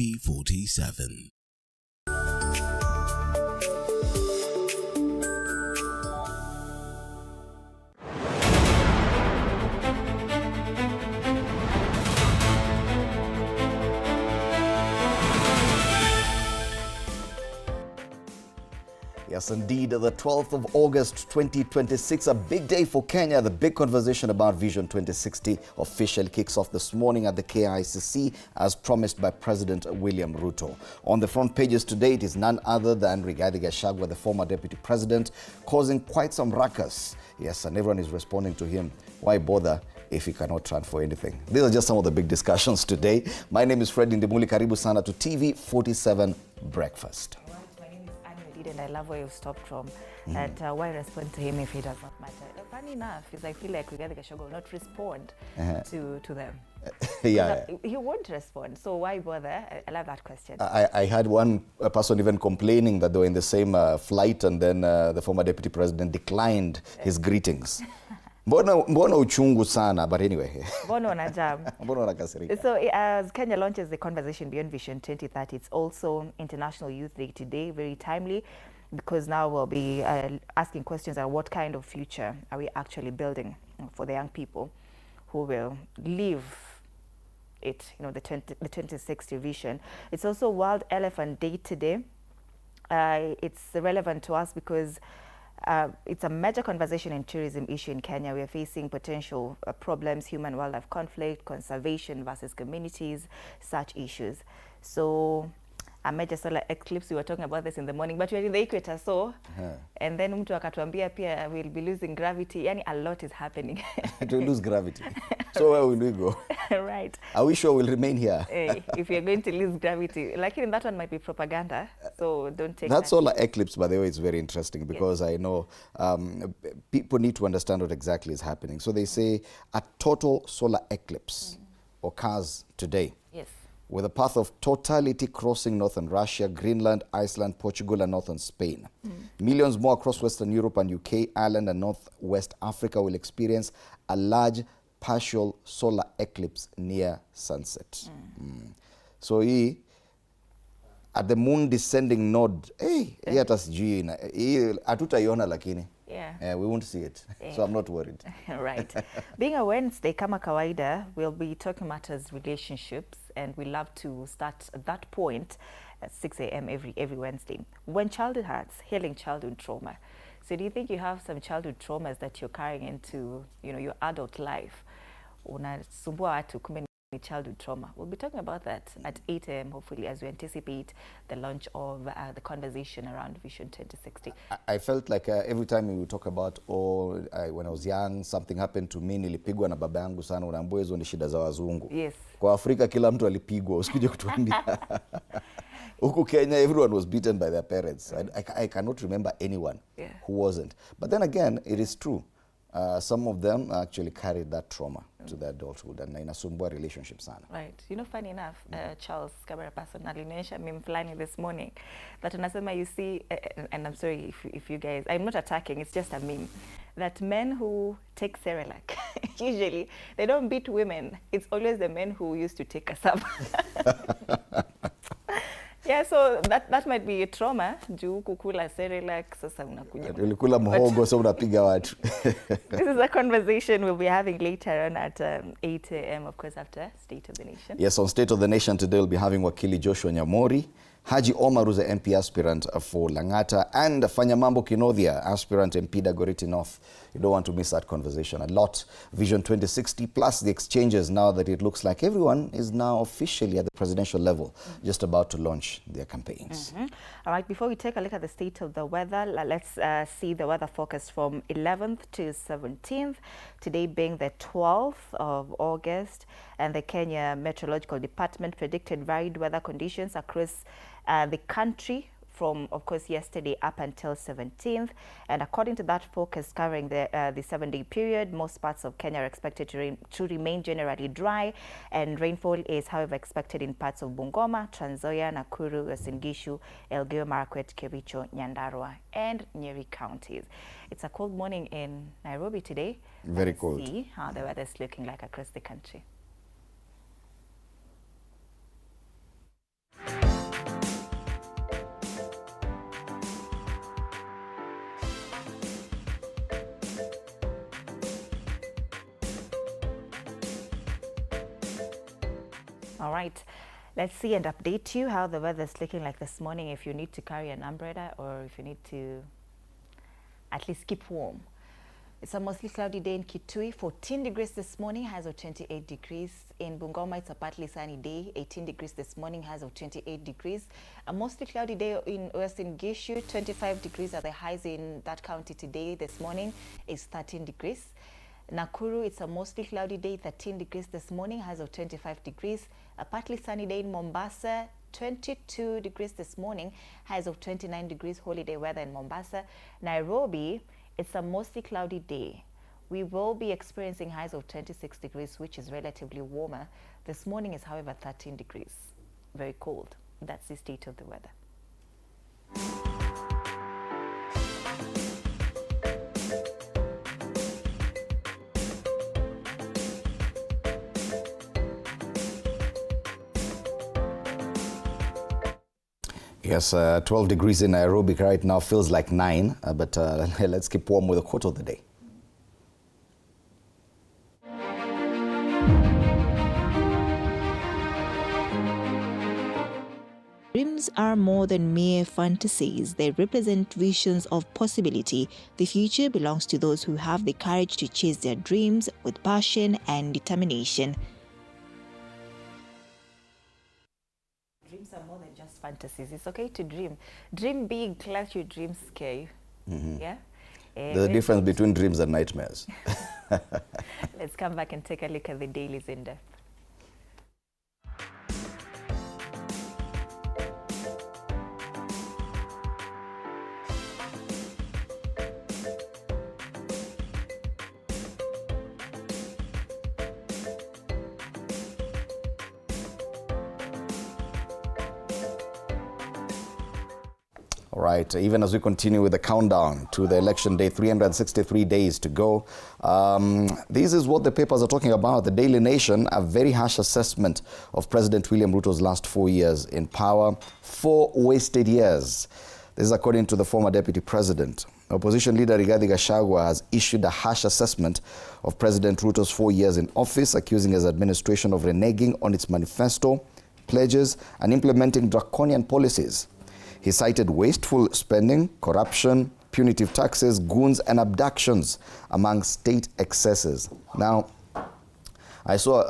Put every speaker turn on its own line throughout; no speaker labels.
TV47.
Yes, indeed, the 12th of August 2026, a big day for Kenya. The big conversation about Vision 2060 officially kicks off this morning at the KICC as promised by President William Ruto. On the front pages today, it is none other than Rigathi Gachagua, the former deputy president, causing quite some ruckus. Yes, and everyone is responding to him. Why bother if he cannot run for anything? These are just some of the big discussions today. My name is Fred Ndimuli. Karibu sana to TV47 Breakfast.
And I love where you stopped from. That why respond to him if he does not matter? Funny enough, is I feel like Rigathi Gachagua will not respond to them.
Yeah,
he won't respond. So why bother? I love that question.
I had one person even complaining that they were in the same flight, and then the former deputy president declined his greetings. Mbona uchungu sana, but anyway.
Mbona unajam.
Mbona unakasirika.
So as Kenya launches the conversation beyond Vision 2030, it's also International Youth Day today, very timely, because now we'll be asking questions on what kind of future are we actually building for the young people who will live it, the 2060 vision. It's also World Elephant Day today. It's relevant to us because it's a major conversation and tourism issue in Kenya. We are facing potential problems, human-wildlife conflict, conservation versus communities, such issues. So a major solar eclipse, we were talking about this in the morning, but we're in the equator, so and then mtu akatuambia pia we'll be losing gravity. Yani a lot is happening.
To lose gravity. So where will we go?
Right.
Are we sure we'll remain here?
If you're going to lose gravity, like that one might be propaganda, so don't take
that solar eclipse, by the way, is very interesting because I know people need to understand what exactly is happening. So they say a total solar eclipse occurs today.
Yes.
With a path of totality crossing northern Russia, Greenland, Iceland, Portugal, and northern Spain. Millions more across Western Europe and UK, Ireland, and Northwest Africa will experience a large partial solar eclipse near sunset. So at the moon descending node, hata sijui hatutaiona lakini.
Yeah.
We won't see it. So I'm not worried.
Right. Being a Wednesday, kama kawaida, we'll be talking matters relationships, and we love to start at that point at 6 a.m. every Wednesday. When childhood hurts, healing childhood trauma. So do you think you have some childhood traumas that you're carrying into, your adult life? Unasumbua watu kumbe ni childhood trauma. We'll be talking about that at 8 a.m. hopefully as we anticipate the launch of the conversation around Vision 2060.
I felt like every time we talk about, when I was young, something happened to me, nilipigwa na baba yangu sana, unaambiwa hizo ni shida za wazungu.
Yes.
Kwa Afrika kila mtu alipigwa, usikuje kutuambia. Huku Kenya, everyone was beaten by their parents. I cannot remember anyone who wasn't. But then again, it is true. Some of them actually carried that trauma to their adulthood and inasumbua relationships sana.
Right. Funny enough, Charles camera person alionyesha meme flani this morning that unasema, you see, and I'm sorry if you guys, I'm not attacking, it's just a meme, that men who take Cerelac, usually they don't beat women. It's always the men who used to take a sub. Yeah, so that might be a trauma. Juu kukula Cerelac, sasa unakuja.
Ulikula mhogo, so unapiga watu.
This is a conversation we'll be having later on at 8 a.m. of course after State of the Nation.
Yes, on State of the Nation today we'll be having Wakili Joshua Nyamori, Haji Omar, who's the MP aspirant for Langata, and Fanyamambo Kinodhia, aspirant MP Dagoretti North. You don't want to miss that conversation. A lot. Vision 2060 plus the exchanges now that it looks like everyone is now officially at the presidential level, just about to launch their campaigns.
All right, before we take a look at the state of the weather, let's see the weather forecast from 11th to 17th. Today being the 12th of August, and the Kenya Meteorological Department predicted varied weather conditions across the country from, of course, yesterday up until 17th. And according to that forecast covering the 7-day period, most parts of Kenya are expected to remain generally dry, and rainfall is, however, expected in parts of Bungoma, Trans Nzoia, Nakuru, Uasin Gishu, Elgeyo Marakwet, Kericho, Nyandarua, and Nyeri counties. It's a cold morning in Nairobi today.
Very cold.
See how the weather is looking like across the country. All right. Let's see and update you how the weather's looking like this morning, if you need to carry an umbrella or if you need to at least keep warm. It's a mostly cloudy day in Kitui, 14 degrees this morning, highs of 28 degrees. In Bungoma, it's a partly sunny day, 18 degrees this morning, highs of 28 degrees. A mostly cloudy day in Western Gishu, 25 degrees are the highs in that county today. This morning is 13 degrees. Nakuru, it's a mostly cloudy day, 13 degrees this morning, highs of 25 degrees. A partly sunny day in Mombasa, 22 degrees this morning, highs of 29 degrees, holiday weather in Mombasa. Nairobi, it's a mostly cloudy day. We will be experiencing highs of 26 degrees, which is relatively warmer. This morning is, however, 13 degrees. Very cold. That's the state of the weather.
Yes, 12 degrees in Nairobi right now feels like 9, but let's keep warm with a quote of the day.
Dreams are more than mere fantasies. They represent visions of possibility. The future belongs to those who have the courage to chase their dreams with passion and determination.
Dreams are more than just fantasies. It's okay to dream. Dream big, let your dreams scare you. Yeah?
The difference between dreams and nightmares.
Let's come back and take a look at the dailies in depth.
All right, even as we continue with the countdown to the election day, 363 days to go. This is what the papers are talking about. The Daily Nation, a very harsh assessment of President William Ruto's last 4 years in power. 4 wasted years. This is according to the former deputy president. Opposition leader Gachagua has issued a harsh assessment of President Ruto's 4 years in office, accusing his administration of reneging on its manifesto, pledges, and implementing draconian policies. He cited wasteful spending, corruption, punitive taxes, goons, and abductions among state excesses. Now, I saw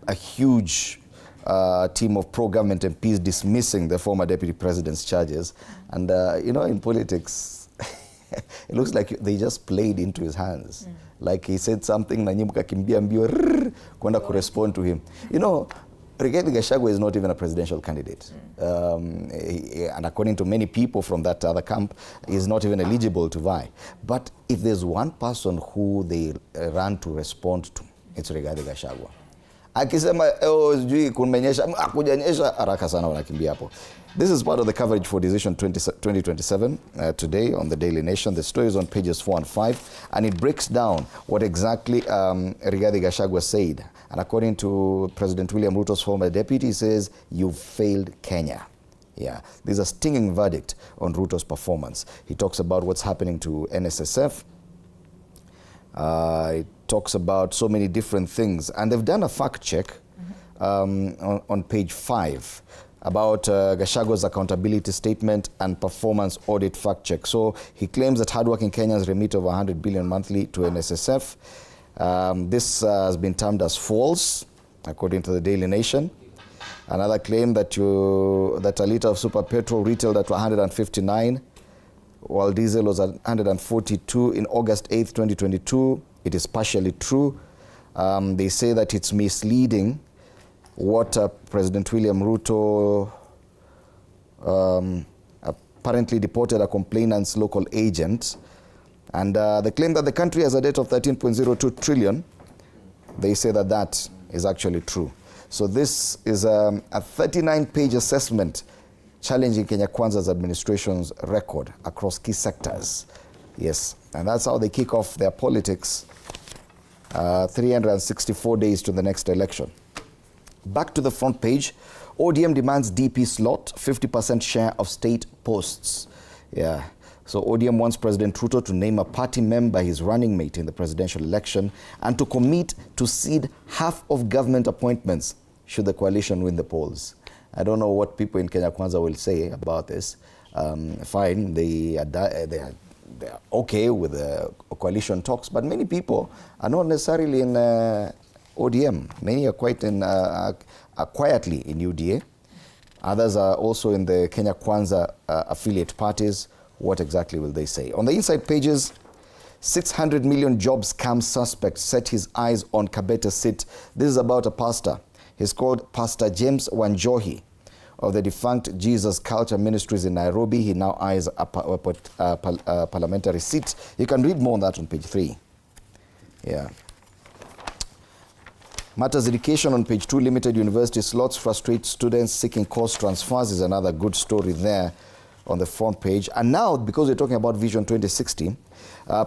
a huge team of pro-government MPs dismissing the former deputy president's charges. And, you know, in politics, it looks like they just played into his hands. Like he said something, na nyinyi mkakimbia mbio kwenda correspond to him. You know, Gachagua is not even a presidential candidate. And according to many people from that other camp, he is not even eligible to vie. But if there's one person who they ran to respond to, it's Gachagua. Akisema sijui kumenyesha akujanyesha haraka sana wanakimbia hapo. This is part of the coverage for Decision 2027 today on the Daily Nation. The story is on pages 4 and 5, and it breaks down what exactly Rigathi Gachagua said. And according to President William Ruto's former deputy, he says, "You failed Kenya." Yeah, there's a stinging verdict on Ruto's performance. He talks about what's happening to NSSF. It talks about so many different things. And they've done a fact check on page 5 about Gachagua's accountability statement and performance audit fact check. So he claims that hardworking Kenyans remit over 100 billion monthly to NSSF. This has been termed as false, according to the Daily Nation. Another claim that a liter of super petrol retailed at 159, while diesel was at 142 in August 8th, 2022. It is partially true. They say that it's misleading what President William Ruto apparently deported a complainant's local agent. And they claim that the country has a debt of 13.02 trillion. They say that that is actually true. So this is a 39-page assessment challenging Kenya Kwanza's administration's record across key sectors. Yes, and that's how they kick off their politics 364 days to the next election. Back to the front page, ODM demands DP slot, 50% share of state posts. Yeah. So ODM wants President Ruto to name a party member, his running mate in the presidential election, and to commit to cede half of government appointments should the coalition win the polls. I don't know what people in Kenya Kwanza will say about this. Fine, they are okay with the coalition talks, but many people are not necessarily in ODM. Many are quite in are quietly in UDA. Others are also in the Kenya Kwanza affiliate parties. What exactly will they say? On the inside pages, 600 million job scam suspect set his eyes on Kabete seat. This is about a pastor. He's called Pastor James Wanjohi of the defunct Jesus Culture Ministries in Nairobi. He now eyes a parliamentary seat. You can read more on that on page 3. Yeah. Matters Education on page 2, limited university slots frustrate students seeking course transfers is another good story there on the front page. And now, because we're talking about Vision 2060,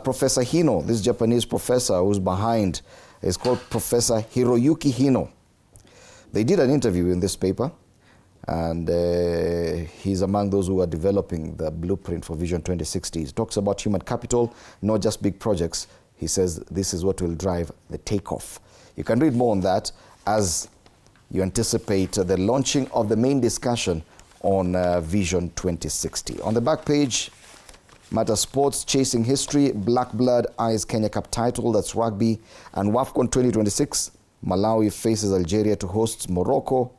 Professor Hino, this Japanese professor who's behind, is called Professor Hiroyuki Hino. They did an interview in this paper, and he's among those who are developing the blueprint for Vision 2060. He talks about human capital, not just big projects. He says this is what will drive the takeoff. You can read more on that as you anticipate the launching of the main discussion on Vision 2060. On the back page, Matter Sports, Chasing History, Black Blood eyes Kenya Cup title, that's rugby, and WAFCON 2026. Malawi faces Algeria to host Morocco,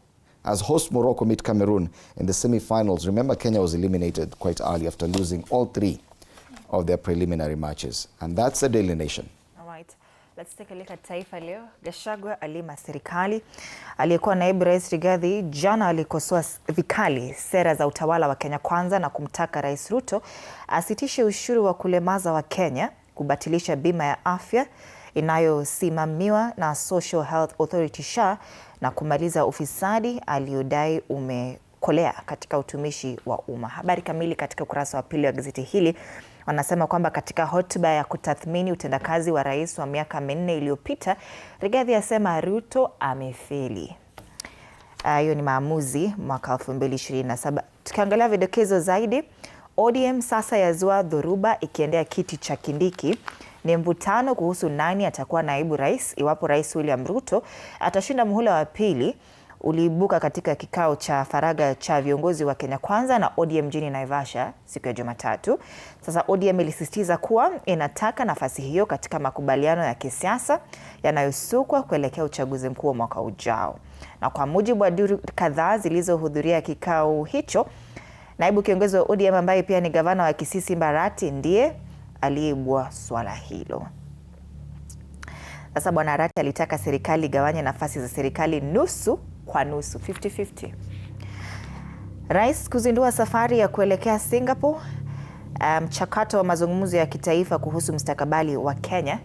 as host Morocco meet Cameroon in the semi-finals. Remember, Kenya was eliminated quite early after losing all 3 of their preliminary matches. And that's the Daily Nation.
All right. Let's take a look at Taifa Leo. Gachagua alima serikali. Aliyekuwa naibu rais Rigathi jana alikosoa vikali sera za utawala wa Kenya Kwanza na kumtaka Rais Ruto asitishe ushuru wa kulemaza wa Kenya, kubatilisha bima ya afya inayosimamiwa na Social Health Authority SHA na kumaliza ufisadi aliyodai umekolea katika utumishi wa umma. Habari kamili katika ukurasa wa pili wa gazeti hili. Wanasema kwamba katika hotuba ya kutathmini utendakazi wa rais wa miaka 4 iliyopita, Rigathi asema Ruto amefeli. Hiyo ni maamuzi mwaka 2027. Tukiangalia vidokezo zaidi, ODM sasa yazua dhoruba ikiendea kiti cha Kindiki. Ni mvutano kuhusu nani atakuwa naibu rais iwapo Rais William Ruto atashinda muhula wa pili uliibuka katika kikao cha faraga cha viongozi wa Kenya Kwanza na ODM mjini Naivasha siku ya Jumatatu. Sasa ODM ilisisitiza kuwa inataka nafasi hiyo katika makubaliano ya kisiasa yanayosukwa kuelekea uchaguzi mkuu wa mwaka ujao. Na kwa mujibu wa duru kadhaa zilizohudhuria kikao hicho, naibu kiongozi wa ODM ambaye pia ni gavana wa Kisii Mbarati ndiye aliibua swala hilo. Sasa Bwana Arati alitaka serikali igawanye nafasi za serikali nusu kwa nusu, 50-50. Rais kuzindua safari ya kuelekea Singapore. Mchakato wa mazungumzo ya kitaifa kuhusu mustakabali wa Kenya.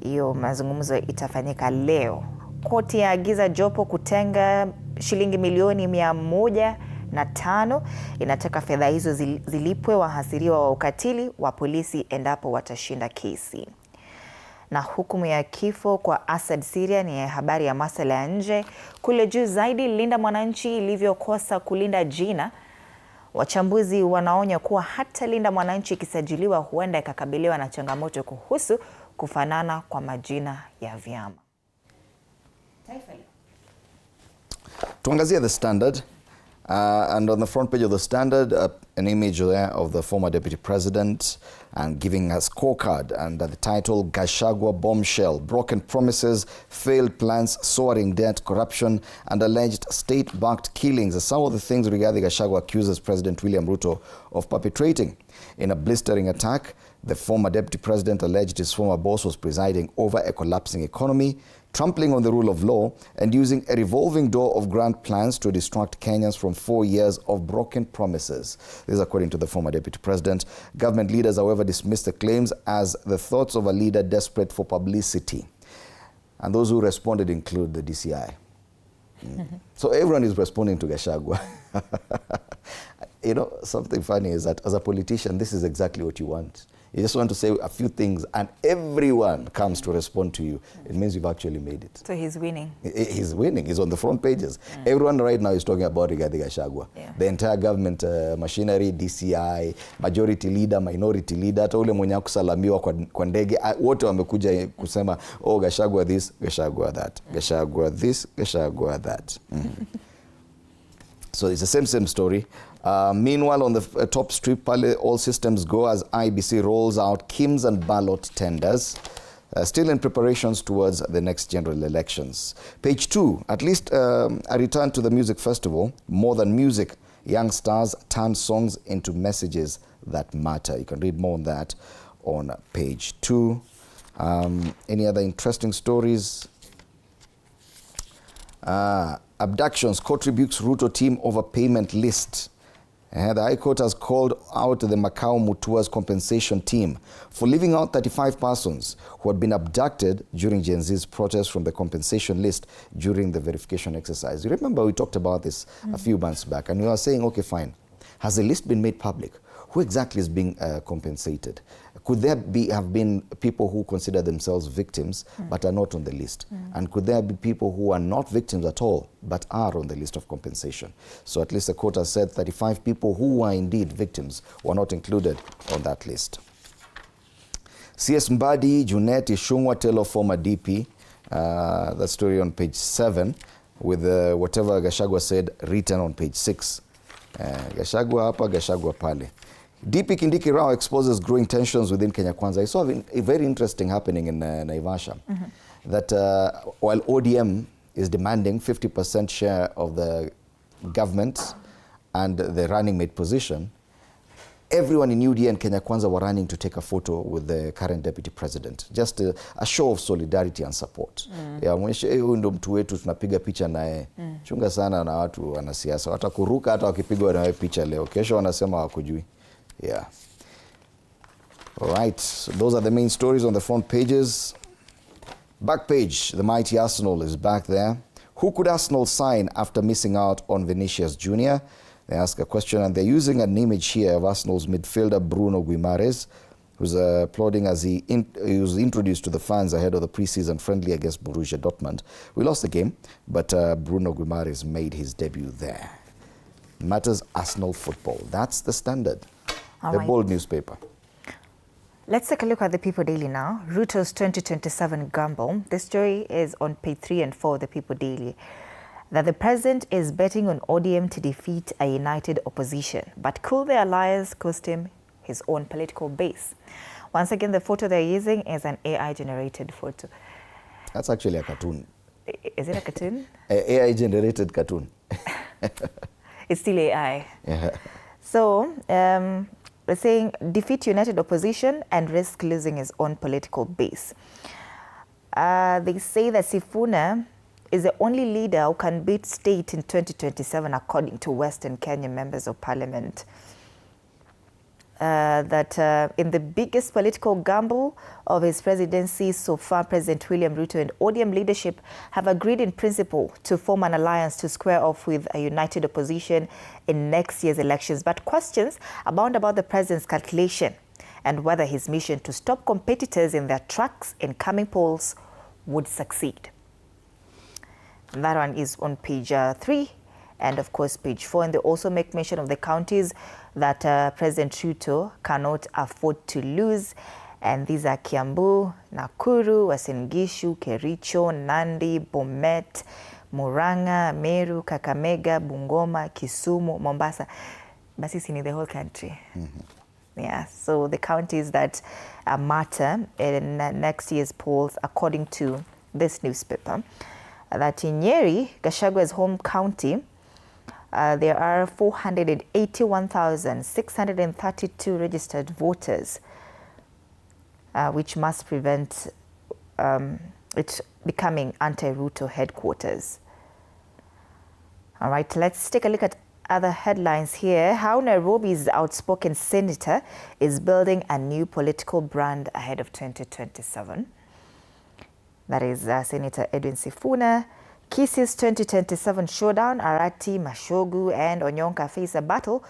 Hiyo mazungumzo itafanyika leo. Koti yaagiza jopo kutenga shilingi milioni 105. Inataka fedha hizo zilipwe wahasiriwa wa ukatili wa polisi endapo watashinda kesi. Na hukumu ya kifo kwa Asad Syria ni habari ya masuala ya nje. Kule juu zaidi, Linda Mwananchi ilivyokosa kulinda jina. Wachambuzi wanaonya kuwa hata Linda Mwananchi ikisajiliwa huenda ikakabiliwa na changamoto kuhusu kufanana kwa majina ya vyama.
Tuangazie The Standard. And on the front page of The Standard, an image there of the former deputy president and giving a scorecard under the title, Gachagua Bombshell, Broken Promises, Failed Plans, Soaring Debt, Corruption, and Alleged State-Backed Killings are some of the things Rigathi Gachagua accuses President William Ruto of perpetrating. In a blistering attack, the former deputy president alleged his former boss was presiding over a collapsing economy, trampling on the rule of law, and using a revolving door of grand plans to distract Kenyans from 4 years of broken promises. This is according to the former deputy president. Government leaders, however, dismissed the claims as the thoughts of a leader desperate for publicity. And those who responded include the DCI. So everyone is responding to Gachagua. you know, something funny is that as a politician, this is exactly what you want. You just want to say a few things and everyone comes to respond to you. It means you've actually made it.
So he's winning.
He's winning. He's on the front pages. Everyone right now is talking about Rigathi Gachagua. The entire government machinery, DCI, majority leader, minority leader, hata ule mwenye kusalamiwa kwa ndege, wote wamekuja kusema, oh, Gachagua this, Gachagua that. Gachagua this, Gachagua that. So it's the same story. Meanwhile, on the top strip, all systems go as IBC rolls out Kims and ballot tenders, still in preparations towards the next general elections. Page 2, at least a return to the music festival. More than music, young stars turn songs into messages that matter. You can read more on that on page 2. Any other interesting stories? Abductions, court rebukes Ruto team over payment list. The High Court has called out the Macau Mutua's compensation team for leaving out 35 persons who had been abducted during Gen Z's protests from the compensation list during the verification exercise. You remember we talked about this a few months back, and we were saying, okay, fine. Has the list been made public? Who exactly is being compensated? Could there have been people who consider themselves victims but are not on the list? And could there be people who are not victims at all but are on the list of compensation? So at least the court has said 35 people who are indeed victims were not included on that list. CS Mbadi, Junet Ishungwa, Taylor, former DP. That story on page 7 with whatever Gachagua said written on page 6. Gachagua hapa, Gachagua pale. DP Kindiki Rao exposes growing tensions within Kenya Kwanza. I saw a very interesting happening in Naivasha. That while ODM is demanding 50% share of the government and the running mate position, everyone in UDA and Kenya Kwanza were running to take a photo with the current deputy president. Just a show of solidarity and support. Ya mwisho, huyu ndo mtu wetu tunapiga picha naye. Chunga sana na watu wanasiasa. Watakuruka hata wakipigwa na picha leo. Kesho wanasema hawakujui. Yeah. All right. So those are the main stories on the front pages. Back page, the mighty Arsenal is back there. Who could Arsenal sign after missing out on Vinicius Jr.? They ask a question, and they're using an image here of Arsenal's midfielder Bruno Guimaraes, who's applauding as he was introduced to the fans ahead of the preseason friendly against Borussia Dortmund. We lost the game, but Bruno Guimaraes made his debut there. Matters Arsenal football. That's the Standard, the bold newspaper.
Let's take a look at the People Daily now. Ruto's 2027 gamble. The story is on page 3 and 4 of the People Daily. That the president is betting on ODM to defeat a united opposition. But could the alliance cost him his own political base? Once again, the photo they're using is an AI-generated photo.
That's actually a cartoon.
Is it a cartoon?
AI-generated cartoon.
It's still AI.
Yeah.
So, they're saying defeat united opposition and risk losing his own political base. They say that Sifuna is the only leader who can beat state in 2027, according to Western Kenya members of parliament. That in the biggest political gamble of his presidency so far, President William Ruto and ODM leadership have agreed in principle to form an alliance to square off with a united opposition in next year's elections. But questions abound about the president's calculation and whether his mission to stop competitors in their tracks in coming polls would succeed. And that one is on page 3 and, of course, page 4. And they also make mention of the counties that President Ruto cannot afford to lose. And these are Kiambu, Nakuru, Uasin Gishu, Kericho, Nandi, Bomet, Murang'a, Meru, Kakamega, Bungoma, Kisumu, Mombasa. Basically in the whole country. Yeah, so the counties that matter in next year's polls, according to this newspaper, that in Nyeri, Gachagua's home county, there are 481,632 registered voters, which must prevent it becoming anti-Ruto headquarters. All right, let's take a look at other headlines here. How Nairobi's outspoken senator is building a new political brand ahead of 2027. That is Senator Edwin Sifuna. Kisses 2027 showdown, Arati, Mashogu and Onyonka face a battle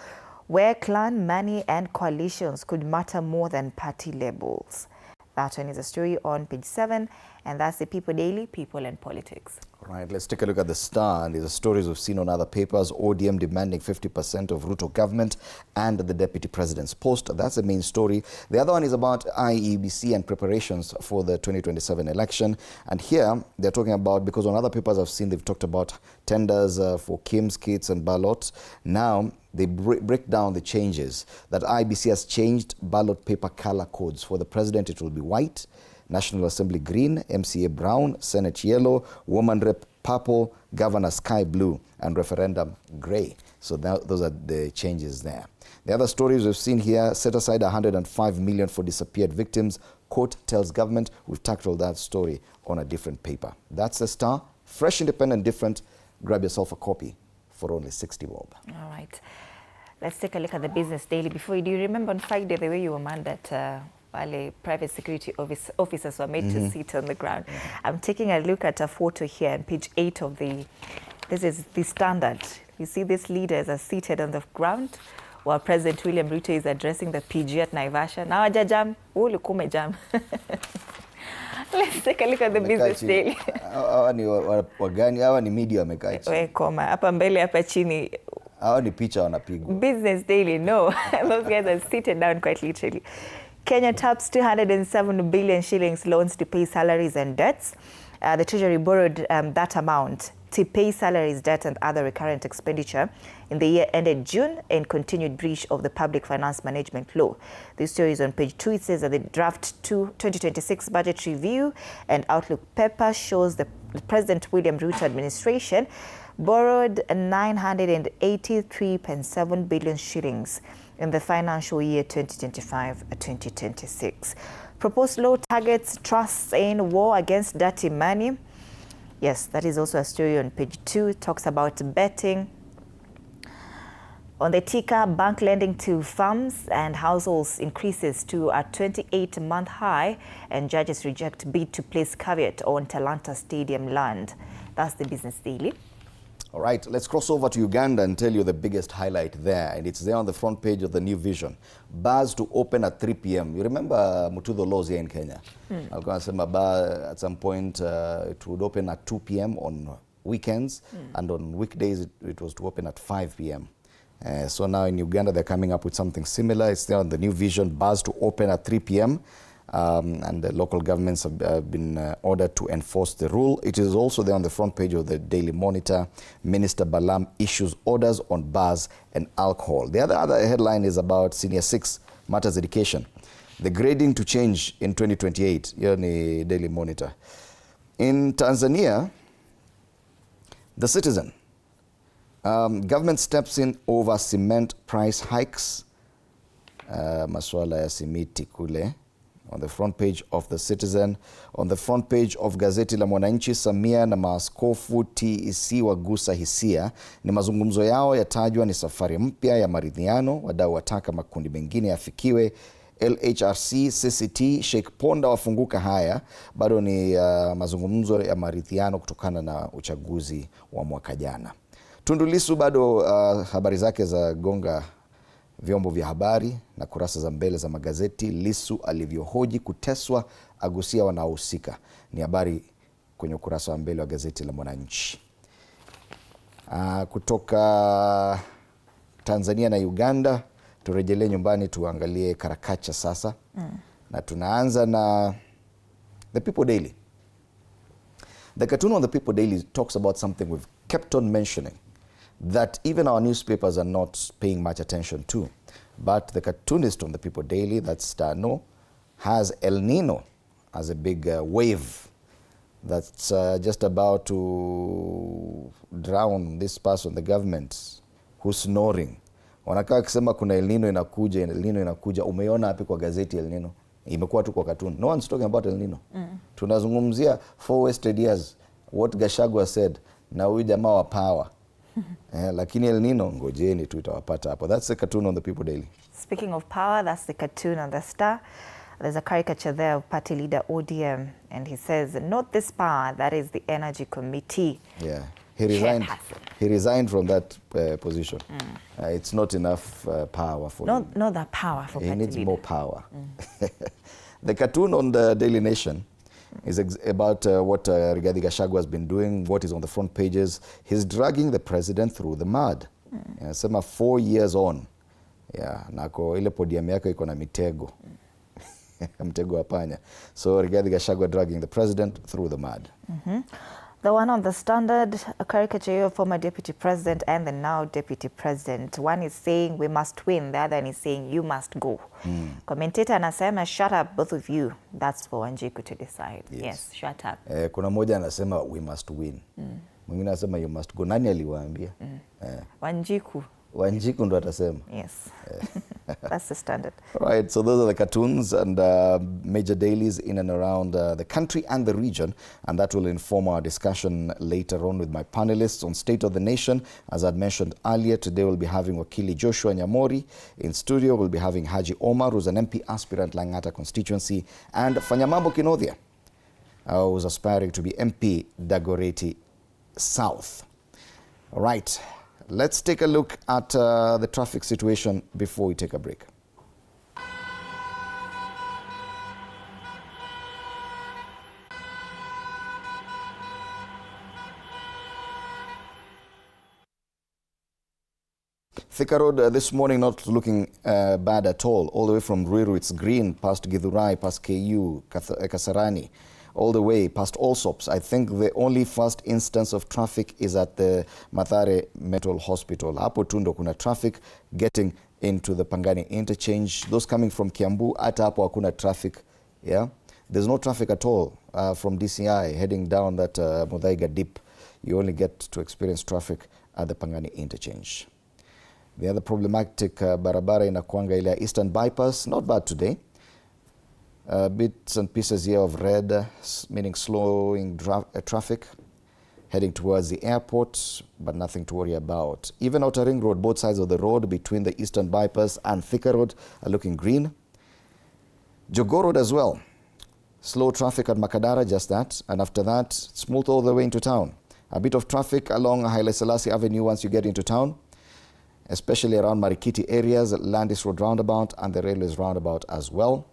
where clan money and coalitions could matter more than party labels. That one is a story on page 7, and that's the People Daily, People and Politics.
All right, let's take a look at the Star. These are stories we've seen on other papers. ODM demanding 50% of Ruto government and the deputy president's post. That's the main story. The other one is about IEBC and preparations for the 2027 election. And here they're talking about, because on other papers I've seen they've talked about tenders for Kim's kits and ballots. Now they break down the changes that IEBC has changed ballot paper color codes. For the president, it will be white, National Assembly green, MCA brown, Senate yellow, woman rep purple, governor sky blue, and referendum gray. So those are the changes there. The other stories we've seen here: set aside 105 million for disappeared victims. Court tells government. We've tackled that story on a different paper. That's the Star. Fresh, independent, different. Grab yourself a copy for only 60 bob.
All right. Let's take a look at the Business Daily. Before you do, you remember on Friday the way you were mad that while private security officers were made to sit on the ground. I'm taking a look at a photo here on page 8 of this is the Standard. You see these leaders are seated on the ground while President William Ruto is addressing the PG at Naivasha. Now jam, ulikume jam. Let's take a look at the Business Daily.
Hawa ni wagani? Hawa ni media wamekaa chini.
We koma, hapa mbele hapa chini.
Hawa ni picha wanapigwa.
Business Daily, no. Those guys are seated down quite literally. Kenya taps 207 billion shillings loans to pay salaries and debts. The Treasury borrowed that amount to pay salaries, debt and other recurrent expenditure in the year ended June in continued breach of the Public Finance Management Law. This story is on page 2. It says that the draft 2026 budget review and outlook paper shows the President William Ruto administration borrowed 983.7 billion shillings in the financial year 2025-2026. Proposed law targets trusts in war against dirty money. Yes, that is also a story on page 2. It talks about betting. On the ticker, bank lending to farms and households increases to a 28-month high, and judges reject bid to place caveat on Talanta Stadium land. That's the Business Daily.
All right, let's cross over to Uganda and tell you the biggest highlight there. And it's there on the front page of the New Vision. Bars to open at 3 p.m. You remember Mutudo laws here in Kenya? Alikuwa anasema bar at some point it would open at 2 p.m. on weekends, and on weekdays it was to open at 5 p.m. So now in Uganda they're coming up with something similar. It's there on the New Vision. Bars to open at 3 p.m. And the local governments have been ordered to enforce the rule. It is also there on the front page of the Daily Monitor. Minister Balam issues orders on bars and alcohol. The other headline is about Senior 6 matters education. The grading to change in 2028. Here in the Daily Monitor. In Tanzania, The Citizen. Government steps in over cement price hikes. Maswala ya simiti kule. On the front page of The Citizen. On the front page of gazeti la Mwananchi, Samia na maaskofu TEC wagusa hisia. Ni mazungumzo yao yatajwa ni safari mpya ya maridhiano. Wadau wataka makundi mengine yafikiwe. LHRC, CCT, Sheikh Ponda wafunguka haya. Bado ni mazungumzo ya maridhiano kutokana na uchaguzi wa mwaka jana. Tundu Lissu bado habari zake za gonga vyombo vya habari na kurasa za mbele za magazeti. Lissu alivyohoji kuteswa, agusia wanaohusika. Ni habari kwenye ukurasa wa mbele wa gazeti la Mwananchi. Kutoka Tanzania na Uganda, turejelee nyumbani tuangalie karakacha sasa. Na tunaanza na The People Daily. The cartoon on The People Daily talks about something we've kept on mentioning, that even our newspapers are not paying much attention to. But the cartoonist on The People Daily, that's Stano, has El Nino as a big wave that's just about to drown this person, the government, who's snoring. Wanakaa kusema kuna El Nino inakuja, El Nino inakuja. Umeona hapi kwa gazeti El Nino? Imekuwa tu kwa cartoon. No one's talking about El Nino. Tunazungumzia 4 wasted years, what Gachagua said, na huyu jamaa wa power. Lakini El Nino ngojeni tu itawapata hapo. That's the cartoon on The People Daily.
Speaking of power, that's the cartoon on the Star. There's a caricature there of party leader ODM, and he says, "Not this power, that is the Energy Committee."
Yeah. He resigned from that position. It's not enough power for him.
Not that power for
He needs more power. The cartoon on the Daily Nation is about what Rigathi Gachagua has been doing, what is on the front pages. He's dragging the president through the mud. Sema 4 years on. Nako ile podium yako iko na mitego. Mtego wa panya. So Rigathi Gachagua dragging the president through the mud.
The one on the Standard, a caricature of former deputy president and the now deputy president. One is saying we must win, the other is saying you must go. Commentator anasema shut up both of you. That's for Wanjiku to decide. Yes, shut up.
Kuna moja anasema we must win. Mwingine anasema you must go. Nani aliwaambia? Wanjiku ndo atasema.
Yes. That's the Standard.
Right, so those are the cartoons and major dailies in and around the country and the region, and that will inform our discussion later on with my panelists on State of the Nation. As I'd mentioned earlier, today we'll be having Wakili Joshua Nyamori. In studio, we'll be having Haji Omar, who's an MP aspirant Langata constituency, and Fanyamambo Kinodhia, who's aspiring to be MP Dagoretti South. All right. Let's take a look at the traffic situation before we take a break. Thika Road this morning not looking bad at all. All the way from Ruiru, it's green, past Githurai, past KU, Kasarani, all the way past Allsops. I think the only first instance of traffic is at the Mathare Mental Hospital. Hapo tundo kuna traffic getting into the Pangani interchange. Those coming from Kiambu, hata hapo hakuna traffic. Yeah, there's no traffic at all from DCI heading down that Muthaiga dip. You only get to experience traffic at the Pangani interchange. The other problematic barabara inakuanga ile Eastern Bypass, not bad today. Bits and pieces here of red, meaning slowing traffic heading towards the airport, but nothing to worry about. Even Outer Ring Road, both sides of the road between the Eastern Bypass and Thika Road are looking green. Jogoo Road as well. Slow traffic at Makadara, just that. And after that, smooth all the way into town. A bit of traffic along Haile Selassie Avenue once you get into town, especially around Marikiti areas, Landis Road roundabout and the Railways roundabout as well.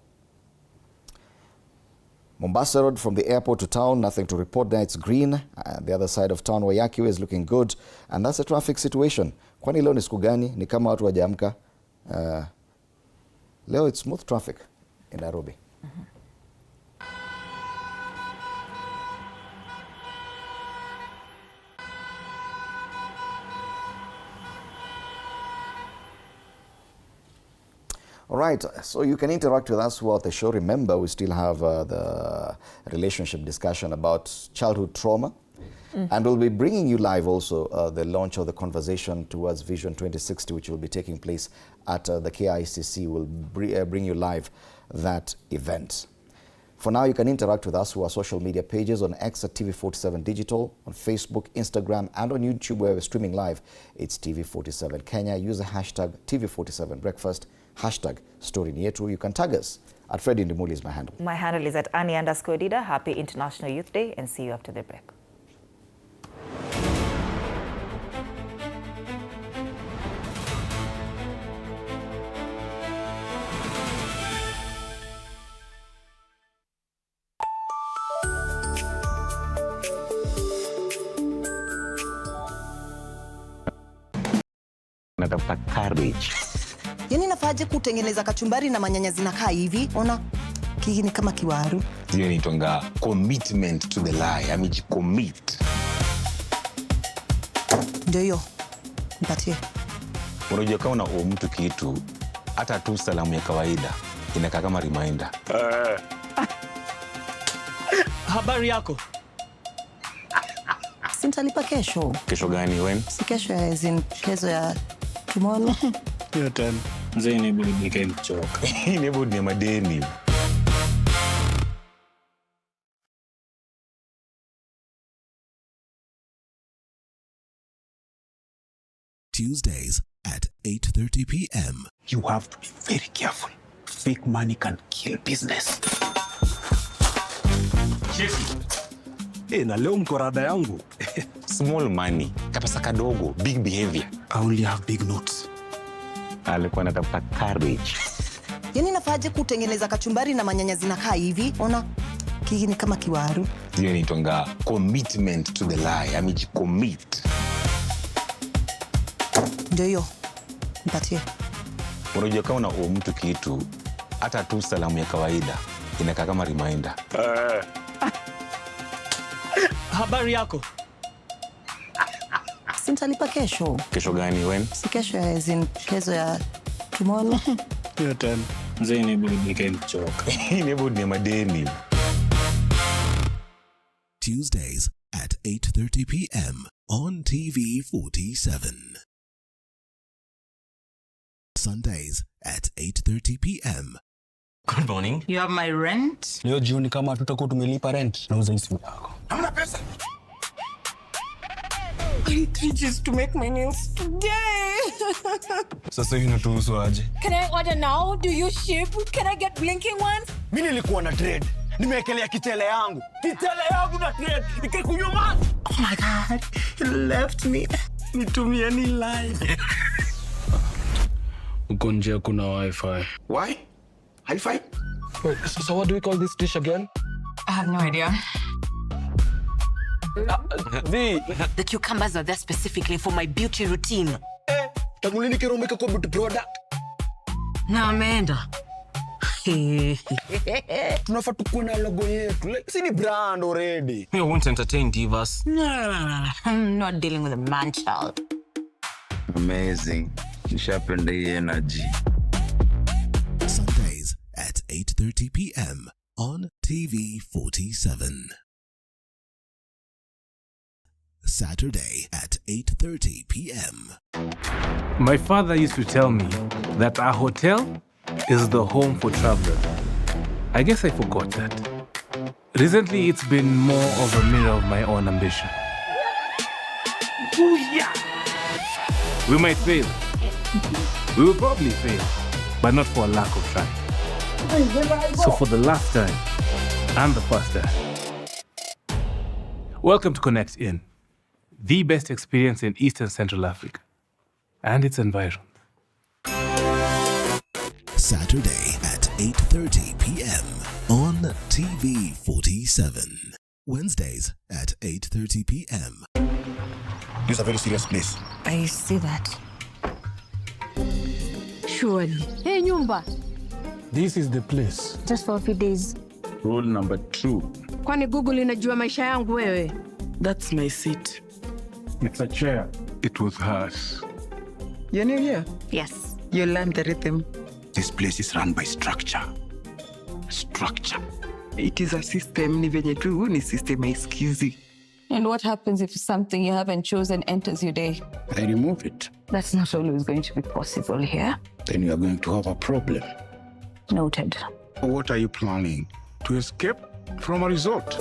Mombasa Road from the airport to town, nothing to report there, it's green. The other side of town, Waiyaki is looking good. And that's the traffic situation. Kwani leo ni siku gani? Ni kama watu wajaamka. Leo it's smooth traffic in Nairobi. All right, so you can interact with us throughout the show. Remember, we still have the relationship discussion about childhood trauma. And we'll be bringing you live also the launch of the conversation towards Vision 2060, which will be taking place at the KICC. We'll bring you live that event. For now, you can interact with us through our social media pages on X at TV47 Digital, on Facebook, Instagram, and on YouTube, where we're streaming live. It's TV47 Kenya. Use the hashtag TV47 Breakfast. Hashtag Story Nietu. You can tag us at Freddy Ndimuli is my handle.
My handle is at Annie_Dida. Happy International Youth Day and see you after the break.
Natafuta cabbage.
Yaani nafaje kutengeneza kachumbari na manyanya zinakaa hivi? Ona hii ni kama kiwaru.
Hiyo inaitwa commitment to the lie. Amejicommit.
Ndio hiyo. Mpatie.
Unajua kama una mtu kitu, hata tu salamu ya kawaida inakaa kama reminder.
Habari yako?
Sintalipa kesho.
Kesho gani when?
Si kesho ya kesho ya tomorrow.
Hiyo tena. Mzee ni budi nikae mchoka.
Ni budi ni madeni.
Tuesdays at 8:30 p.m.
You have to be very careful. Fake money can kill business. Chefi.
Na leo mko rada yangu.
small money, kapesa kadogo, big behavior.
I only have big notes.
Alikuwa anatafuta courage.
Yani nafaje kutengeneza kachumbari na manyanya zinakaa hivi? Ona, hiki ni kama kiwaru.
Hiyo inaitwa commitment to the lie. Amejicommit.
Ndio hiyo. Mpatie.
Unajua kama una mtu kitu, hata tu salamu ya kawaida inakaa kama reminder.
Habari yako?
Sintalipa kesho.
Kesho gani when?
Si kesho as in kesho ya tomorrow.
Your turn. Mzee ni budi nichoka.
Ni budi ni madeni.
Tuesdays at 8:30 p.m. on TV47. Sundays at 8:30 p.m.
Good morning.
You have my rent?
Leo jioni kama tutakuwa tumelipa rent, nauza hii simu yako.
Hamna pesa.
I need 3 G's to make my nails today.
Sasa hivi natuhusu aje?
Can I order now? Do you ship? Can I get blinking ones?
Mimi nilikuwa na trade. Nimewekelea kitele yangu. Kitele yangu na trade. Nikikunyuma.
Oh my God. You left me.
Nitumie ni line. Uko nje kuna wifi.
Why? Hi-Fi?
Wait, so what do we call this dish again?
I have no idea.
The cucumbers are there specifically for my beauty routine.
Tangulini kero umeka kwa beauty product.
Na ameenda.
Tunafaa tukuwe na logo yetu. Like, si ni brand already.
You won't entertain divas. No. I'm not dealing with a man child.
Amazing. Nishapenda hii energy.
Sundays at 8:30 p.m. on TV47. Saturday at 8:30 p.m.
My father used to tell me that our hotel is the home for travelers. I guess I forgot that. Recently, it's been more of a mirror of my own ambition. We might fail. We will probably fail, but not for a lack of trying. So for the last time, and the first time, welcome to Connect In, the best experience in Eastern Central Africa and its environs.
Saturday at 8:30 p.m. on TV47. Wednesdays at 8:30 p.m.
This is a very serious place.
I see that.
Surely. Hey, nyumba.
This is the place.
Just for a few days.
Rule number 2.
Kwani Google inajua maisha yangu wewe?
That's my seat.
It's a chair.
It was hers.
You're new here?
Yes.
You learned the rhythm.
This place is run by structure. Structure.
It is a system. Ni venye tu ni system haisikizi. And what happens if something you haven't chosen enters your day?
I remove it.
That's not always going to be possible here.
Then you are going to have a problem.
Noted.
What are you planning? To escape from a resort?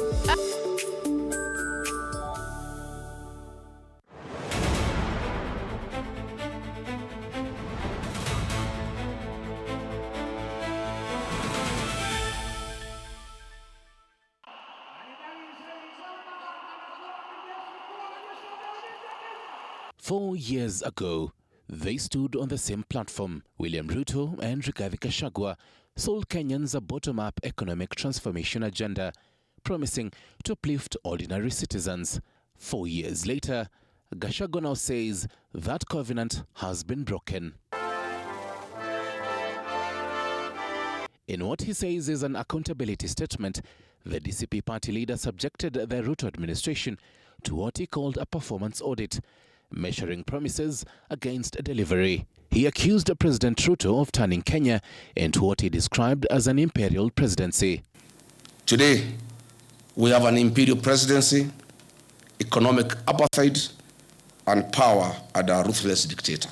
Four years ago, they stood on the same platform. William Ruto and Gachagua sold Kenyans a bottom-up economic transformation agenda, promising to uplift ordinary citizens. 4 years later, Gachagua now says that covenant has been broken. In what he says is an accountability statement, the DCP party leader subjected the Ruto administration to what he called a performance audit, measuring promises against delivery. He accused President Ruto of turning Kenya into what he described as an imperial presidency.
Today, we have an imperial presidency, economic apartheid, and power under a ruthless dictator.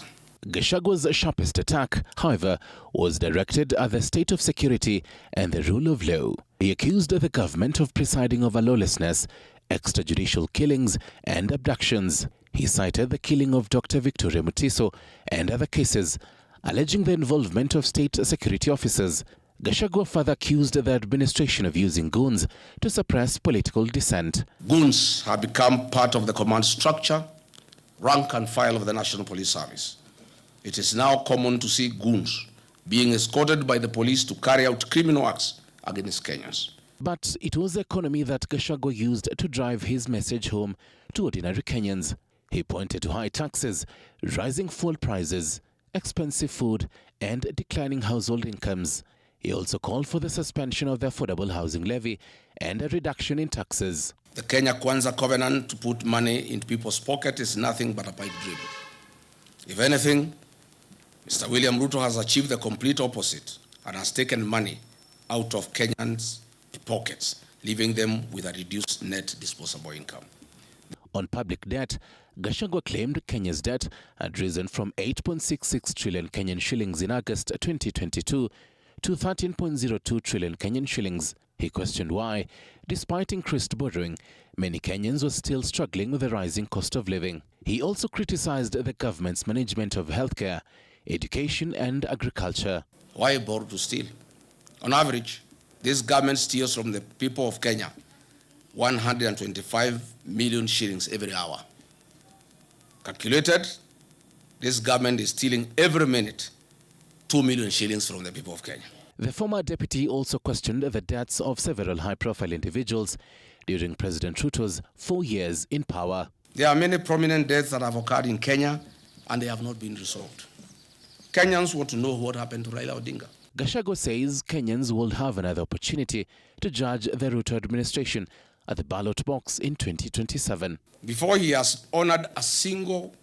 Gachagua's sharpest attack, however, was directed at the state of security and the rule of law. He accused the government of presiding over lawlessness, extrajudicial killings, and abductions. He cited the killing of Dr. Victoria Mutiso and other cases, alleging the involvement of state security officers. Gachagua further accused the administration of using goons to suppress political dissent.
Goons have become part of the command structure, rank and file of the National Police Service. It is now common to see goons being escorted by the police to carry out criminal acts against Kenyans.
But it was the economy that Gachagua used to drive his message home to ordinary Kenyans. He pointed to high taxes, rising fuel prices, expensive food, and declining household incomes. He also called for the suspension of the affordable housing levy and a reduction in taxes.
The Kenya Kwanza covenant to put money into people's pocket is nothing but a pipe dream. If anything, Mr. William Ruto has achieved the complete opposite and has taken money out of Kenyans' pockets, leaving them with a reduced net disposable income.
On public debt, Gachagua claimed Kenya's debt had risen from 8.66 trillion Kenyan shillings in August 2022 to 13.02 trillion Kenyan shillings. He questioned why, despite increased borrowing, many Kenyans were still struggling with the rising cost of living. He also criticized the government's management of healthcare, education and agriculture.
Why borrow to steal? On average, this government steals from the people of Kenya 125 million shillings every hour. Calculated, this government is stealing every minute 2 million shillings from the people of Kenya.
The former deputy also questioned the deaths of several high-profile individuals during President Ruto's 4 years in power.
There are many prominent deaths that have occurred in Kenya and they have not been resolved. Kenyans want to know what happened to Raila Odinga.
Gachagua says Kenyans will have another opportunity to judge the Ruto administration at the ballot box in 2027.
Before he has honored a single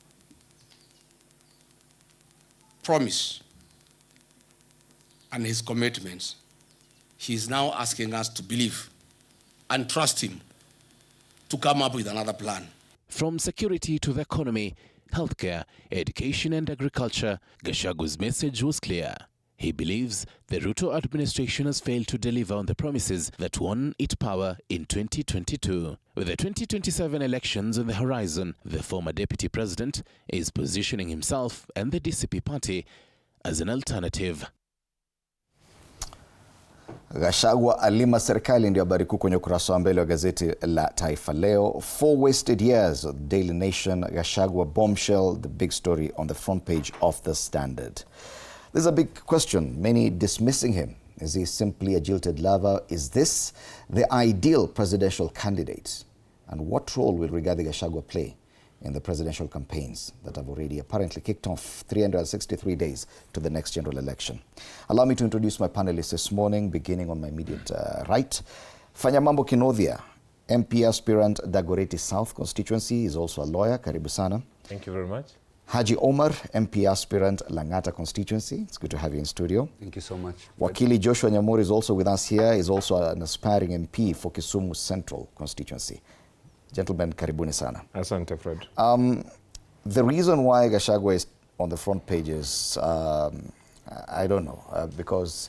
promise and his commitments, he is now asking us to believe and trust him to come up with another plan.
From security to the economy, healthcare, education and agriculture, Gachagua's message was clear. He believes the Ruto administration has failed to deliver on the promises that won it power in 2022. With the 2027 elections on the horizon, the former deputy president is positioning himself and the DCP party as an alternative.
Gachagua alima serikali ndio habari kuu kwenye ukurasa wa mbele wa gazeti la Taifa Leo. 4 wasted years of Daily Nation, Gachagua bombshell, the big story on the front page of The Standard. There's a big question, many dismissing him. Is he simply a jilted lover? Is this the ideal presidential candidate? And what role will Rigathi Gachagua play in the presidential campaigns that have already apparently kicked off 363 days to the next general election? Allow me to introduce my panelists this morning, beginning on my immediate right. Fanyamambo Kinodhia, MP aspirant Dagoretti South constituency, is also a lawyer. Karibu sana.
Thank you very much.
Haji Omar, MP aspirant Langata constituency. It's good to have you in studio.
Thank you so much.
Wakili Joshua Nyamuri is also with us here. He's also an aspiring MP for Kisumu Central constituency. Gentlemen, karibuni sana.
Asante, Fred.
The reason why Gachagua is on the front page is, I don't know, because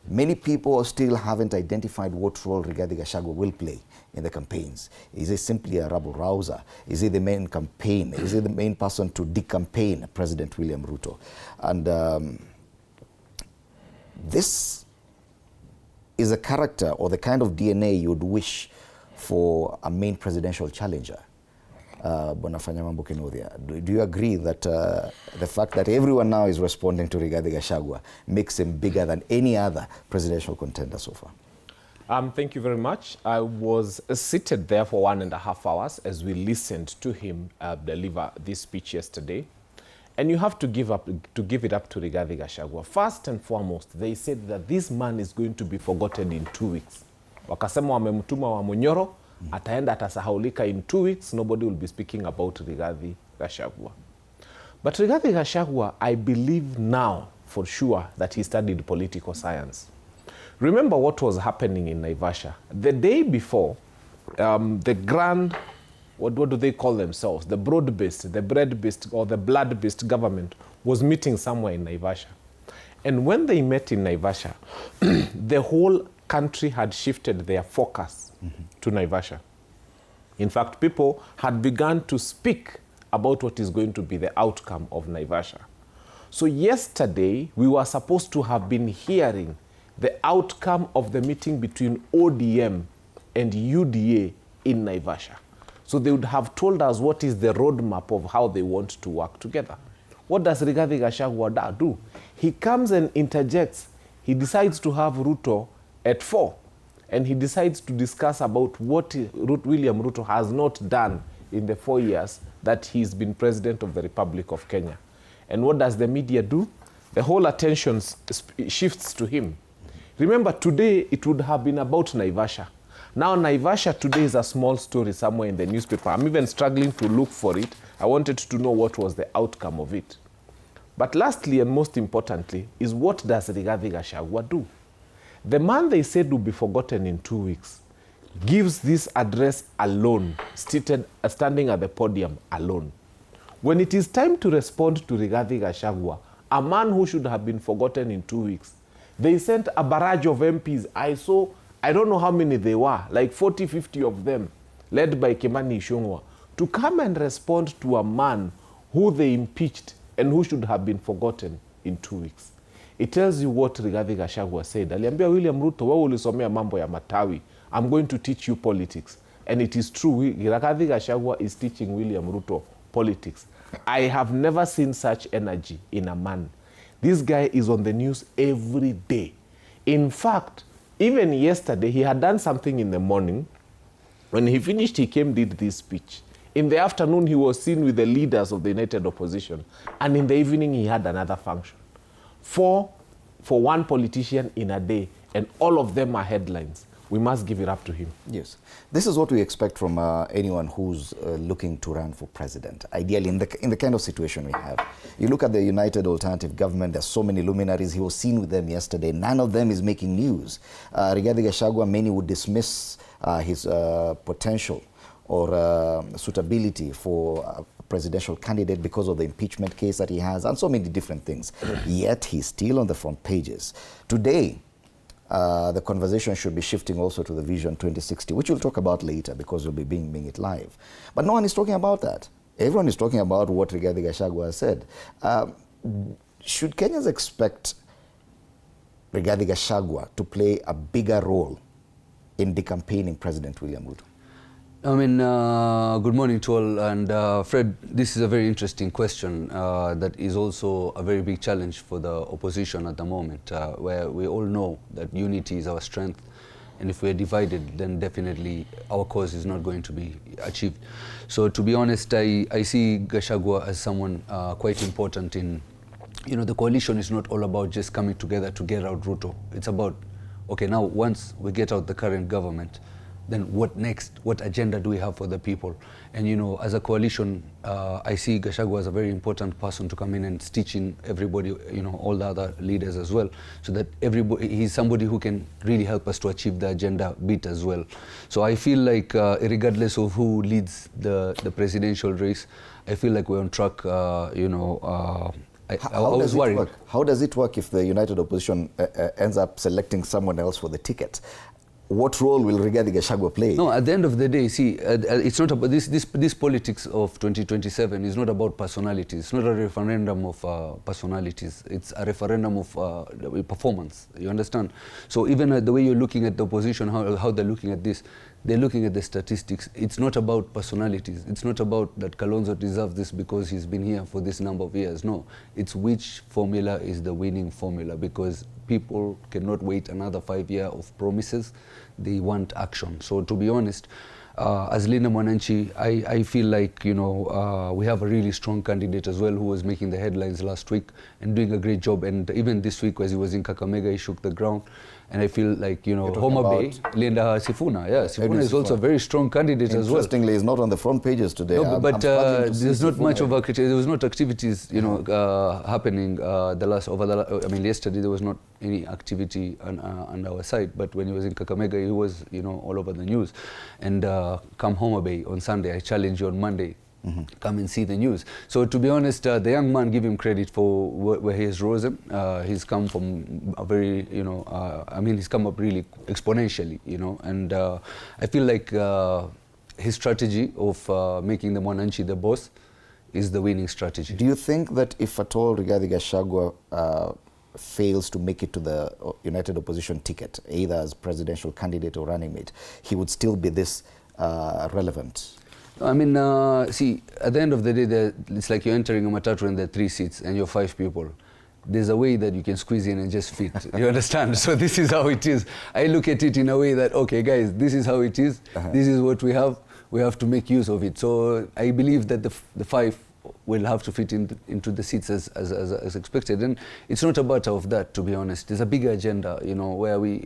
many people still haven't identified what role Rigathi Gachagua will play in the campaigns. Is he simply a rabble-rouser? Is he the main campaign? Is he the main person to decampaign President William Ruto? And this is a character or the kind of DNA you'd wish for a main presidential challenger. Bwana Fanyamambo Kinodhia, do you agree that the fact that everyone now is responding to Rigathi Gachagua makes him bigger than any other presidential contender so far?
Thank you very much. I was seated there for 1.5 hours as we listened to him deliver this speech yesterday. And you have to give it up to Rigathi Gachagua. First and foremost, they said that this man is going to be forgotten in 2 weeks. Wakasema wamemtuma wa Munyoro, ataenda atasahaulika in 2 weeks, nobody will be speaking about Rigathi Gachagua. But Rigathi Gachagua, I believe now for sure that he studied political science. Remember what was happening in Naivasha. The day before, the grand, what do they call themselves? The broad-based, the bread-based, or the blood-based government was meeting somewhere in Naivasha. And when they met in Naivasha, the whole country had shifted their focus to Naivasha. In fact, people had begun to speak about what is going to be the outcome of Naivasha. So yesterday, we were supposed to have been hearing the outcome of the meeting between ODM and UDA in Naivasha. So they would have told us what is the roadmap of how they want to work together. What does Rigathi Gachagua do? He comes and interjects. He decides to have Ruto at 4. And he decides to discuss about what William Ruto has not done in the 4 years that he's been president of the Republic of Kenya. And what does the media do? The whole attention shifts to him. Remember, today it would have been about Naivasha. Now Naivasha today is a small story somewhere in the newspaper. I'm even struggling to look for it. I wanted to know what was the outcome of it. But lastly and most importantly is, what does Rigathi Gachagua do? The man they said will be forgotten in 2 weeks gives this address alone, standing at the podium alone. When it is time to respond to Rigathi Gachagua, a man who should have been forgotten in 2 weeks, they sent a barrage of MPs. I don't know how many they were, like 40, 50 of them, led by Kimani Ichung'wah, to come and respond to a man who they impeached and who should have been forgotten in 2 weeks. It tells you what Rigathi Gachagua said. Aliambia William Ruto, wewe ulisomea mambo ya matawi. I'm going to teach you politics. And it is true, Rigathi Gachagua is teaching William Ruto politics. I have never seen such energy in a man. This guy is on the news every day. In fact, even yesterday, he had done something in the morning. When he finished, he did this speech. In the afternoon, he was seen with the leaders of the United Opposition. And in the evening, he had another function. 4 for one politician in a day, and all of them are headlines. We must give it up to him.
Yes. This is what we expect from anyone who's looking to run for president. Ideally, in the kind of situation we have. You look at the United Alternative Government, there's so many luminaries. He was seen with them yesterday. None of them is making news. Rigathi Gachagua, many would dismiss his potential or suitability for a presidential candidate because of the impeachment case that he has and so many different things. Yet he's still on the front pages. Today, the conversation should be shifting also to the Vision 2060, which we'll talk about later because we'll be bringing it live. But no one is talking about that. Everyone is talking about what Rigathi Gachagua said. Should Kenyans expect Rigathi Gachagua to play a bigger role in decampaigning President William Ruto?
I mean, good morning to all. And Fred, this is a very interesting question that is also a very big challenge for the opposition at the moment, where we all know that unity is our strength. And if we're divided, then definitely our cause is not going to be achieved. So to be honest, I see Gachagua as someone quite important in, the coalition is not all about just coming together to get out Ruto. It's about, okay, now once we get out the current government, then what next? What agenda do we have for the people? And as a coalition, I see Gachagua as a very important person to come in and stitch in everybody, all the other leaders as well, so that he's somebody who can really help us to achieve the agenda bit as well. So I feel like regardless of who leads the presidential race, I feel like we're on track, I was worried.
How does it work if the United Opposition ends up selecting someone else for the ticket? What role will Rigathi Gachagua play?
No, at the end of the day, see, it's not about this politics of 2027 is not about personalities. It's not a referendum of personalities. It's a referendum of performance. You understand? So even the way you're looking at the opposition, how they're looking at this, they're looking at the statistics. It's not about personalities. It's not about that Kalonzo deserves this because he's been here for this number of years. No, it's which formula is the winning formula, because people cannot wait another 5 years of promises. They want action. So to be honest, as Linda Mwananchi, I feel like, we have a really strong candidate as well who was making the headlines last week and doing a great job. And even this week, as he was in Kakamega, he shook the ground. And I feel like, Homa Bay, Linda Sifuna. Yeah, Sifuna is also a very strong candidate as well.
Interestingly, he's not on the front pages today.
No, but there's not much of there was not activities, happening yesterday there was not any activity on our side. But when he was in Kakamega, he was, all over the news. And come Homa Bay on Sunday, I challenge you on Monday. Come and see the news. So to be honest, the young man, give him credit for where he has risen. He's come from a very, he's come up really exponentially, and I feel like his strategy of making the Mwananchi the boss is the winning strategy.
Do you think that if at all Rigathi Gachagua fails to make it to the United Opposition ticket, either as presidential candidate or running mate, he would still be this relevant?
I mean, see, at the end of the day, it's like you're entering a matatu and there are 3 seats and you're 5 people. There's a way that you can squeeze in and just fit. You understand? So this is how it is. I look at it in a way that, okay, guys, this is how it is. This is what we have. We have to make use of it. So I believe that the 5 will have to fit into the seats as expected. And it's not a matter of that, to be honest. There's a bigger agenda, you know, where we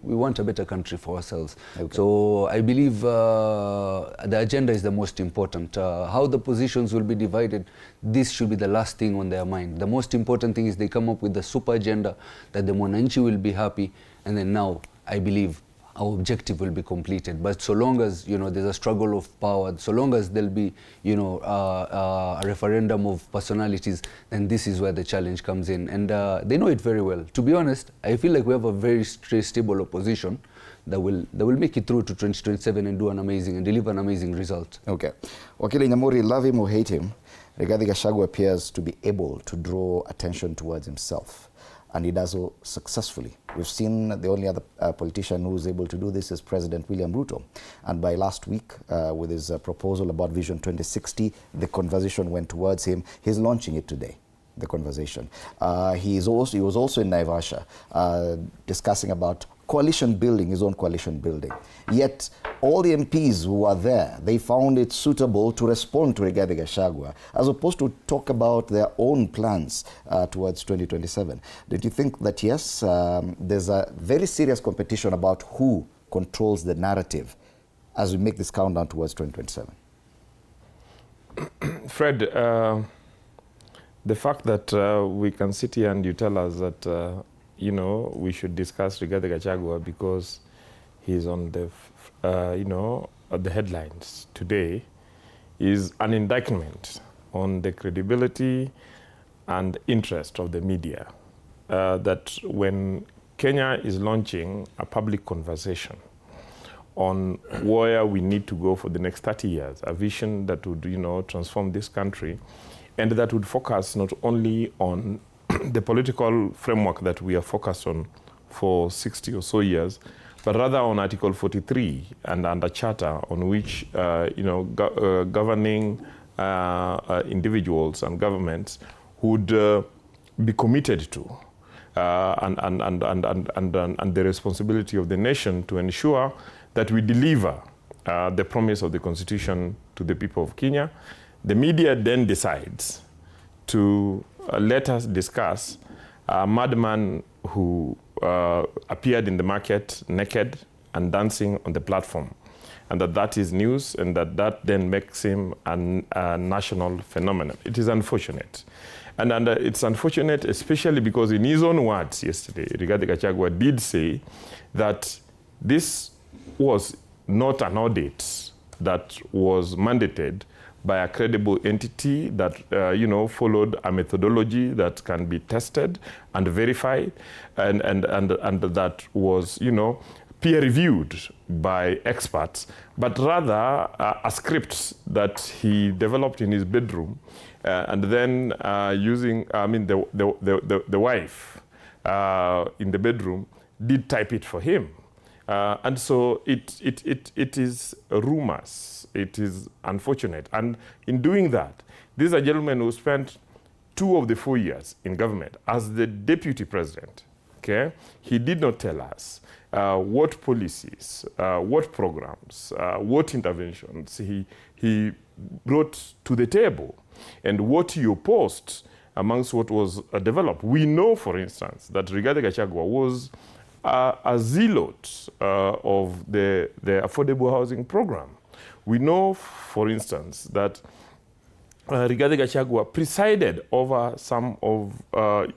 want a better country for ourselves. Okay. So I believe the agenda is the most important. How the positions will be divided, this should be the last thing on their mind. The most important thing is they come up with the super agenda that the Mwananchi will be happy, and then now I believe our objective will be completed. But so long as, you know, there's a struggle of power, so long as there'll be, you know, a referendum of personalities, then this is where the challenge comes in. And they know it very well. To be honest, I feel like we have a very stable opposition that will make it through to 2027 and do an amazing and deliver an amazing result.
Okay. Wakili Nyamuri, love him or hate him, Rigathi Gachagua appears to be able to draw attention towards himself. And he does so successfully. We've seen the only other politician who is able to do this is President William Ruto. And by last week, with his proposal about Vision 2060, the conversation went towards him. He's launching it today, the conversation. He was also in Naivasha discussing about coalition building, his own coalition building. Yet all the MPs who were there, they found it suitable to respond to Rigathi Gachagua as opposed to talk about their own plans towards 2027. Don't you think that, yes, there's a very serious competition about who controls the narrative as we make this countdown towards 2027?
Fred, the fact that we can sit here and you tell us that you know, we should discuss Rigathi Gachagua because he's on the, you know, the headlines today is an indictment on the credibility and interest of the media. That when Kenya is launching a public conversation on where we need to go for the next 30 years, a vision that would, you know, transform this country, and that would focus not only on the political framework that we are focused on for 60 or so years, but rather on Article 43 and the Charter on which, you know, governing individuals and governments would be committed to, and the responsibility of the nation to ensure that we deliver the promise of the Constitution to the people of Kenya. The media then decides to let us discuss a madman who appeared in the market naked and dancing on the platform, and that is news, and that then makes him a national phenomenon. It is unfortunate. And it's unfortunate especially because in his own words yesterday, Rigathi Gachagua did say that this was not an audit that was mandated by a credible entity that, you know, followed a methodology that can be tested and verified, and that was, you know, peer-reviewed by experts, but rather a script that he developed in his bedroom, and then using, I mean, the wife in the bedroom did type it for him. And so it is rumors. It is unfortunate. And in doing that, this is a gentleman who spent 2 of the 4 years in government as the deputy president. Okay? He did not tell us what policies, what programs, what interventions he brought to the table and what he opposed amongst what was developed. We know, for instance, that Rigathi Gachagua was a zealot of the affordable housing program. We know, for instance, that Rigathi Gachagua presided over some of,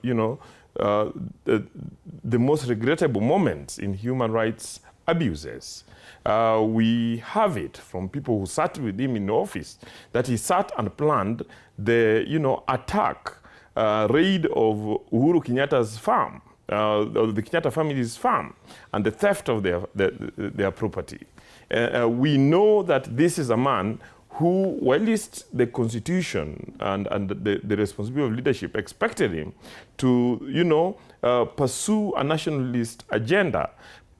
you know, the most regrettable moments in human rights abuses. We have it from people who sat with him in office that he sat and planned the, you know, attack, raid of Uhuru Kenyatta's farm, the Kenyatta family's farm, and the theft of their property. We know that this is a man who, whilst the Constitution and the responsibility of leadership expected him to, you know, pursue a nationalist agenda,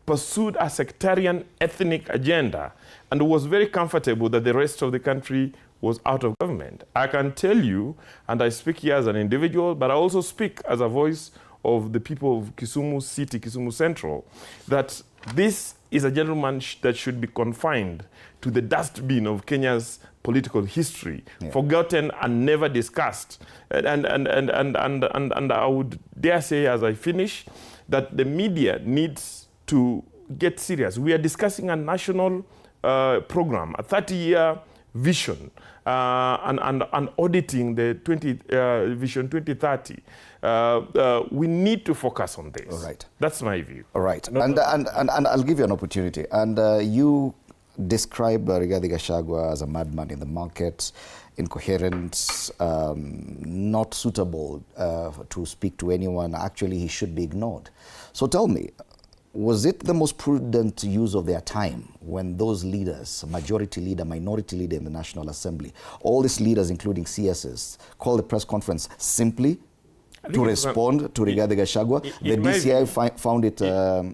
pursued a sectarian ethnic agenda, and was very comfortable that the rest of the country was out of government. I can tell you, and I speak here as an individual, but I also speak as a voice of the people of Kisumu City, Kisumu Central, that this is a gentleman that should be confined to the dustbin of Kenya's political history, forgotten and never discussed. And I would dare say, as I finish, that the media needs to get serious. We are discussing a national program, a 30-year vision, and auditing the Vision 2030. We need to focus on this.
All right.
That's my view.
All right. And I'll give you an opportunity. And you describe Rigathi Gachagua as a madman in the market, incoherent, not suitable to speak to anyone. Actually, he should be ignored. So tell me, was it the most prudent use of their time when those leaders, majority leader, minority leader in the National Assembly, all these leaders, including CSs, called the press conference simply to respond to Rigathi Gachagua? The DCI found it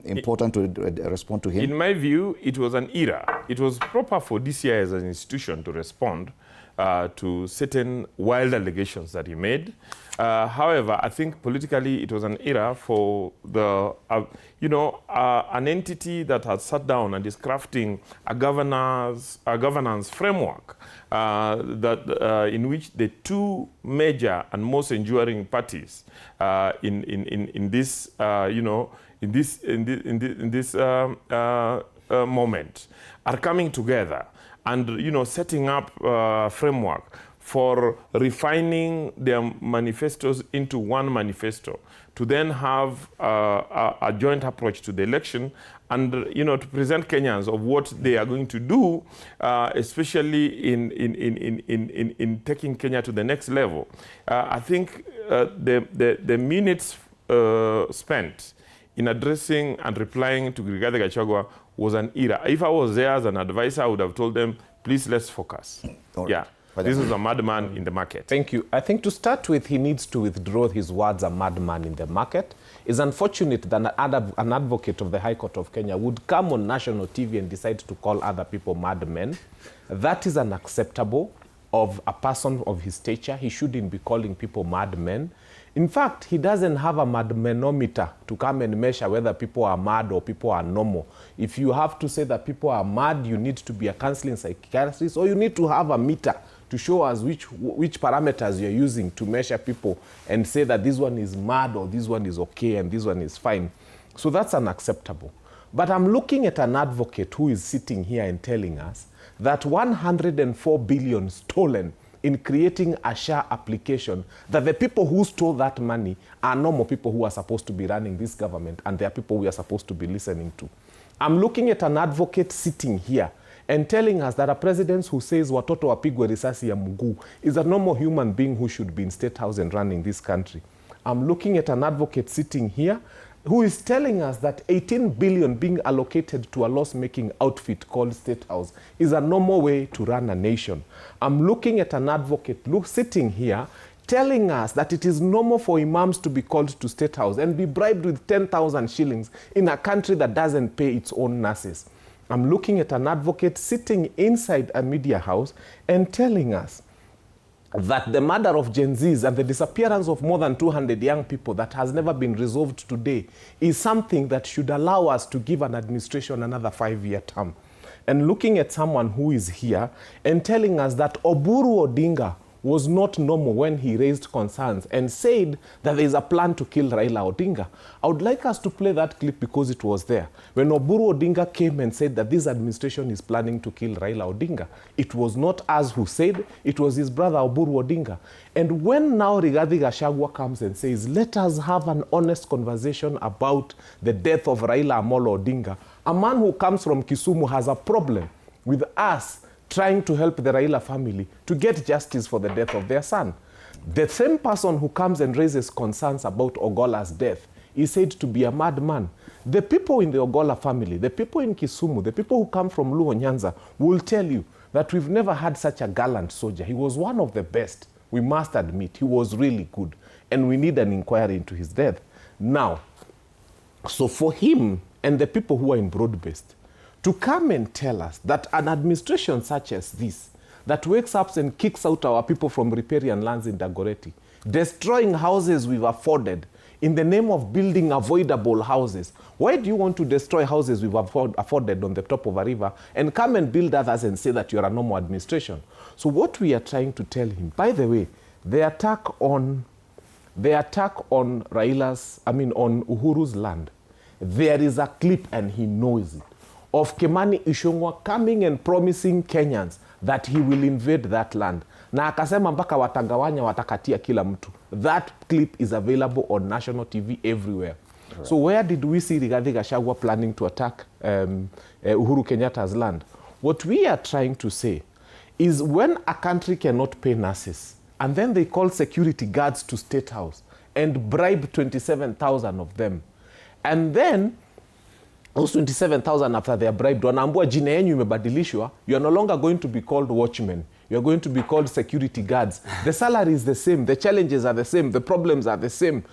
important to respond to him?
In my view, it was an era. It was proper for DCI as an institution to respond to certain wild allegations that he made. However, I think politically it was an era for the, an entity that had sat down and is crafting a governance framework in which the two major and most enduring parties in this moment are coming together and setting up a framework for refining their manifestos into one manifesto, to then have a joint approach to the election and to present Kenyans of what they are going to do, especially in taking Kenya to the next level. I think the minutes spent in addressing and replying to Rigathi Gachagua was an era. If I was there as an advisor, I would have told them, please, let's focus.
Right.
Yeah. This is a madman in the market.
Thank you. I think to start with, he needs to withdraw his words, a madman in the market. It's unfortunate that an advocate of the High Court of Kenya would come on national TV and decide to call other people madmen. That is unacceptable of a person of his stature. He shouldn't be calling people madmen. In fact, he doesn't have a madmanometer to come and measure whether people are mad or people are normal. If you have to say that people are mad, you need to be a counseling psychiatrist, or you need to have a meter to show us which parameters you're using to measure people and say that this one is mad or this one is okay and this one is fine. So that's unacceptable. But I'm looking at an advocate who is sitting here and telling us that 104 billion stolen in creating a SHA application, that the people who stole that money are normal people who are supposed to be running this government, and they are people we are supposed to be listening to. I'm looking at an advocate sitting here and telling us that a president who says watoto wapigwe risasi ya mguu is a normal human being who should be in State House and running this country. I'm looking at an advocate sitting here who is telling us that 18 billion being allocated to a loss-making outfit called State House is a normal way to run a nation. I'm looking at an advocate sitting here telling us that it is normal for imams to be called to State House and be bribed with 10,000 shillings in a country that doesn't pay its own nurses. I'm looking at an advocate sitting inside a media house and telling us that the murder of Gen Zs and the disappearance of more than 200 young people that has never been resolved today is something that should allow us to give an administration another 5-year term. And looking at someone who is here and telling us that Oburu Odinga was not normal when he raised concerns and said that there is a plan to kill Raila Odinga. I would like us to play that clip because it was there. When Oburu Odinga came and said that this administration is planning to kill Raila Odinga, it was not us who said, it was his brother Oburu Odinga. And when now Rigathi Gachagua comes and says, let us have an honest conversation about the death of Raila Amolo Odinga, a man who comes from Kisumu has a problem with us trying to help the Raila family to get justice for the death of their son. The same person who comes and raises concerns about Ogola's death is said to be a madman. The people in the Ogola family, the people in Kisumu, the people who come from Luo Nyanza will tell you that we've never had such a gallant soldier. He was one of the best. We must admit, he was really good. And we need an inquiry into his death. Now, so for him and the people who are in broad-based to come and tell us that an administration such as this, that wakes up and kicks out our people from riparian lands in Dagoretti, destroying houses we've afforded in the name of building avoidable houses. Why do you want to destroy houses we've afforded on the top of a river and come and build others and say that you're a normal administration? So what we are trying to tell him, by the way, the attack on Raila's, on Uhuru's land, there is a clip, and he knows it, of Kimani Ichung'wah coming and promising Kenyans that he will invade that land. Na akasema mpaka watagawanya, watakatia kila mtu. That clip is available on national TV everywhere. Right. So where did we see Rigathi Gachagua planning to attack Uhuru Kenyatta's land? What we are trying to say is when a country cannot pay nurses, and then they call security guards to State House and bribe 27,000 of them, and then those 27,000 after they are bribed, wanaambua jina yenu imebadilishwa, you are no longer going to be called watchmen. You are going to be called security guards. The salary is the same. The challenges are the same. The problems are the same.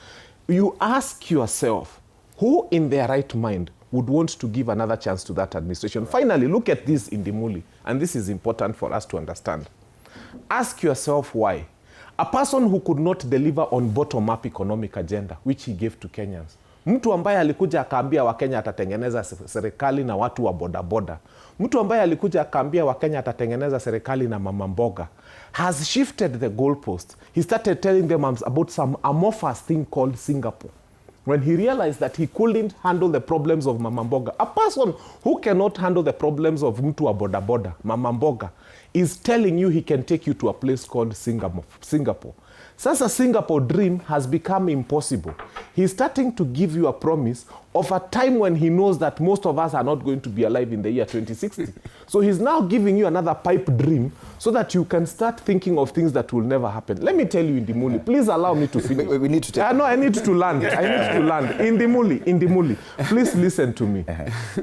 You ask yourself, who in their right mind would want to give another chance to that administration? Finally, look at this in Dimuli, and this is important for us to understand. Ask yourself why. A person who could not deliver on bottom-up economic agenda, which he gave to Kenyans, mtu ambaye alikuja akaambia Wakenya atatengeneza serikali na watu wa bodaboda, mtu ambaye alikuja akaambia Wakenya atatengeneza serikali na mama mboga, has shifted the goalpost. He started telling them about some amorphous thing called Singapore. When he realized that he couldn't handle the problems of mama mboga, a person who cannot handle the problems of mtu wa bodaboda, mama mboga, is telling you he can take you to a place called Singapore. Sasa Singapore dream has become impossible. He's starting to give you a promise of a time when he knows that most of us are not going to be alive in the year 2060. So he's now giving you another pipe dream so that you can start thinking of things that will never happen. Let me tell you in Dimuli, please allow me to finish.
We need to take
No, I need to land. I need to land. In Dimuli, please listen to me.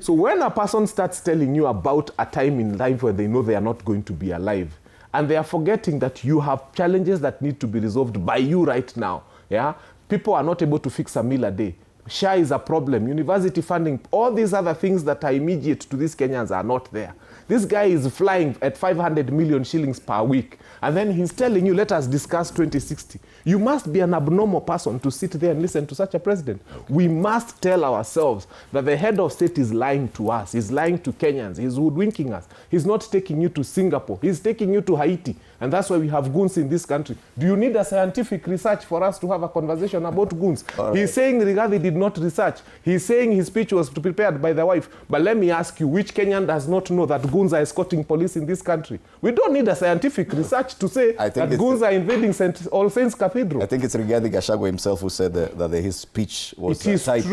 So when a person starts telling you about a time in life where they know they are not going to be alive, and they are forgetting that you have challenges that need to be resolved by you right now. Yeah, people are not able to fix a meal a day. SHA is a problem. University funding, all these other things that are immediate to these Kenyans are not there. This guy is flying at 500 million shillings per week. And then he's telling you, let us discuss 2060. You must be an abnormal person to sit there and listen to such a president. We must tell ourselves that the head of state is lying to us. He's lying to Kenyans. He's hoodwinking us. He's not taking you to Singapore. He's taking you to Haiti. And that's why we have goons in this country. Do you need a scientific research for us to have a conversation about goons? Right. He's saying Rigathi did not research. He's saying his speech was prepared by the wife. But let me ask you, which Kenyan does not know that goons are escorting police in this country? We don't need a scientific research to say that goons are invading All Saints Cathedral.
I think it's Rigathi Gachagua himself who said that his speech was typed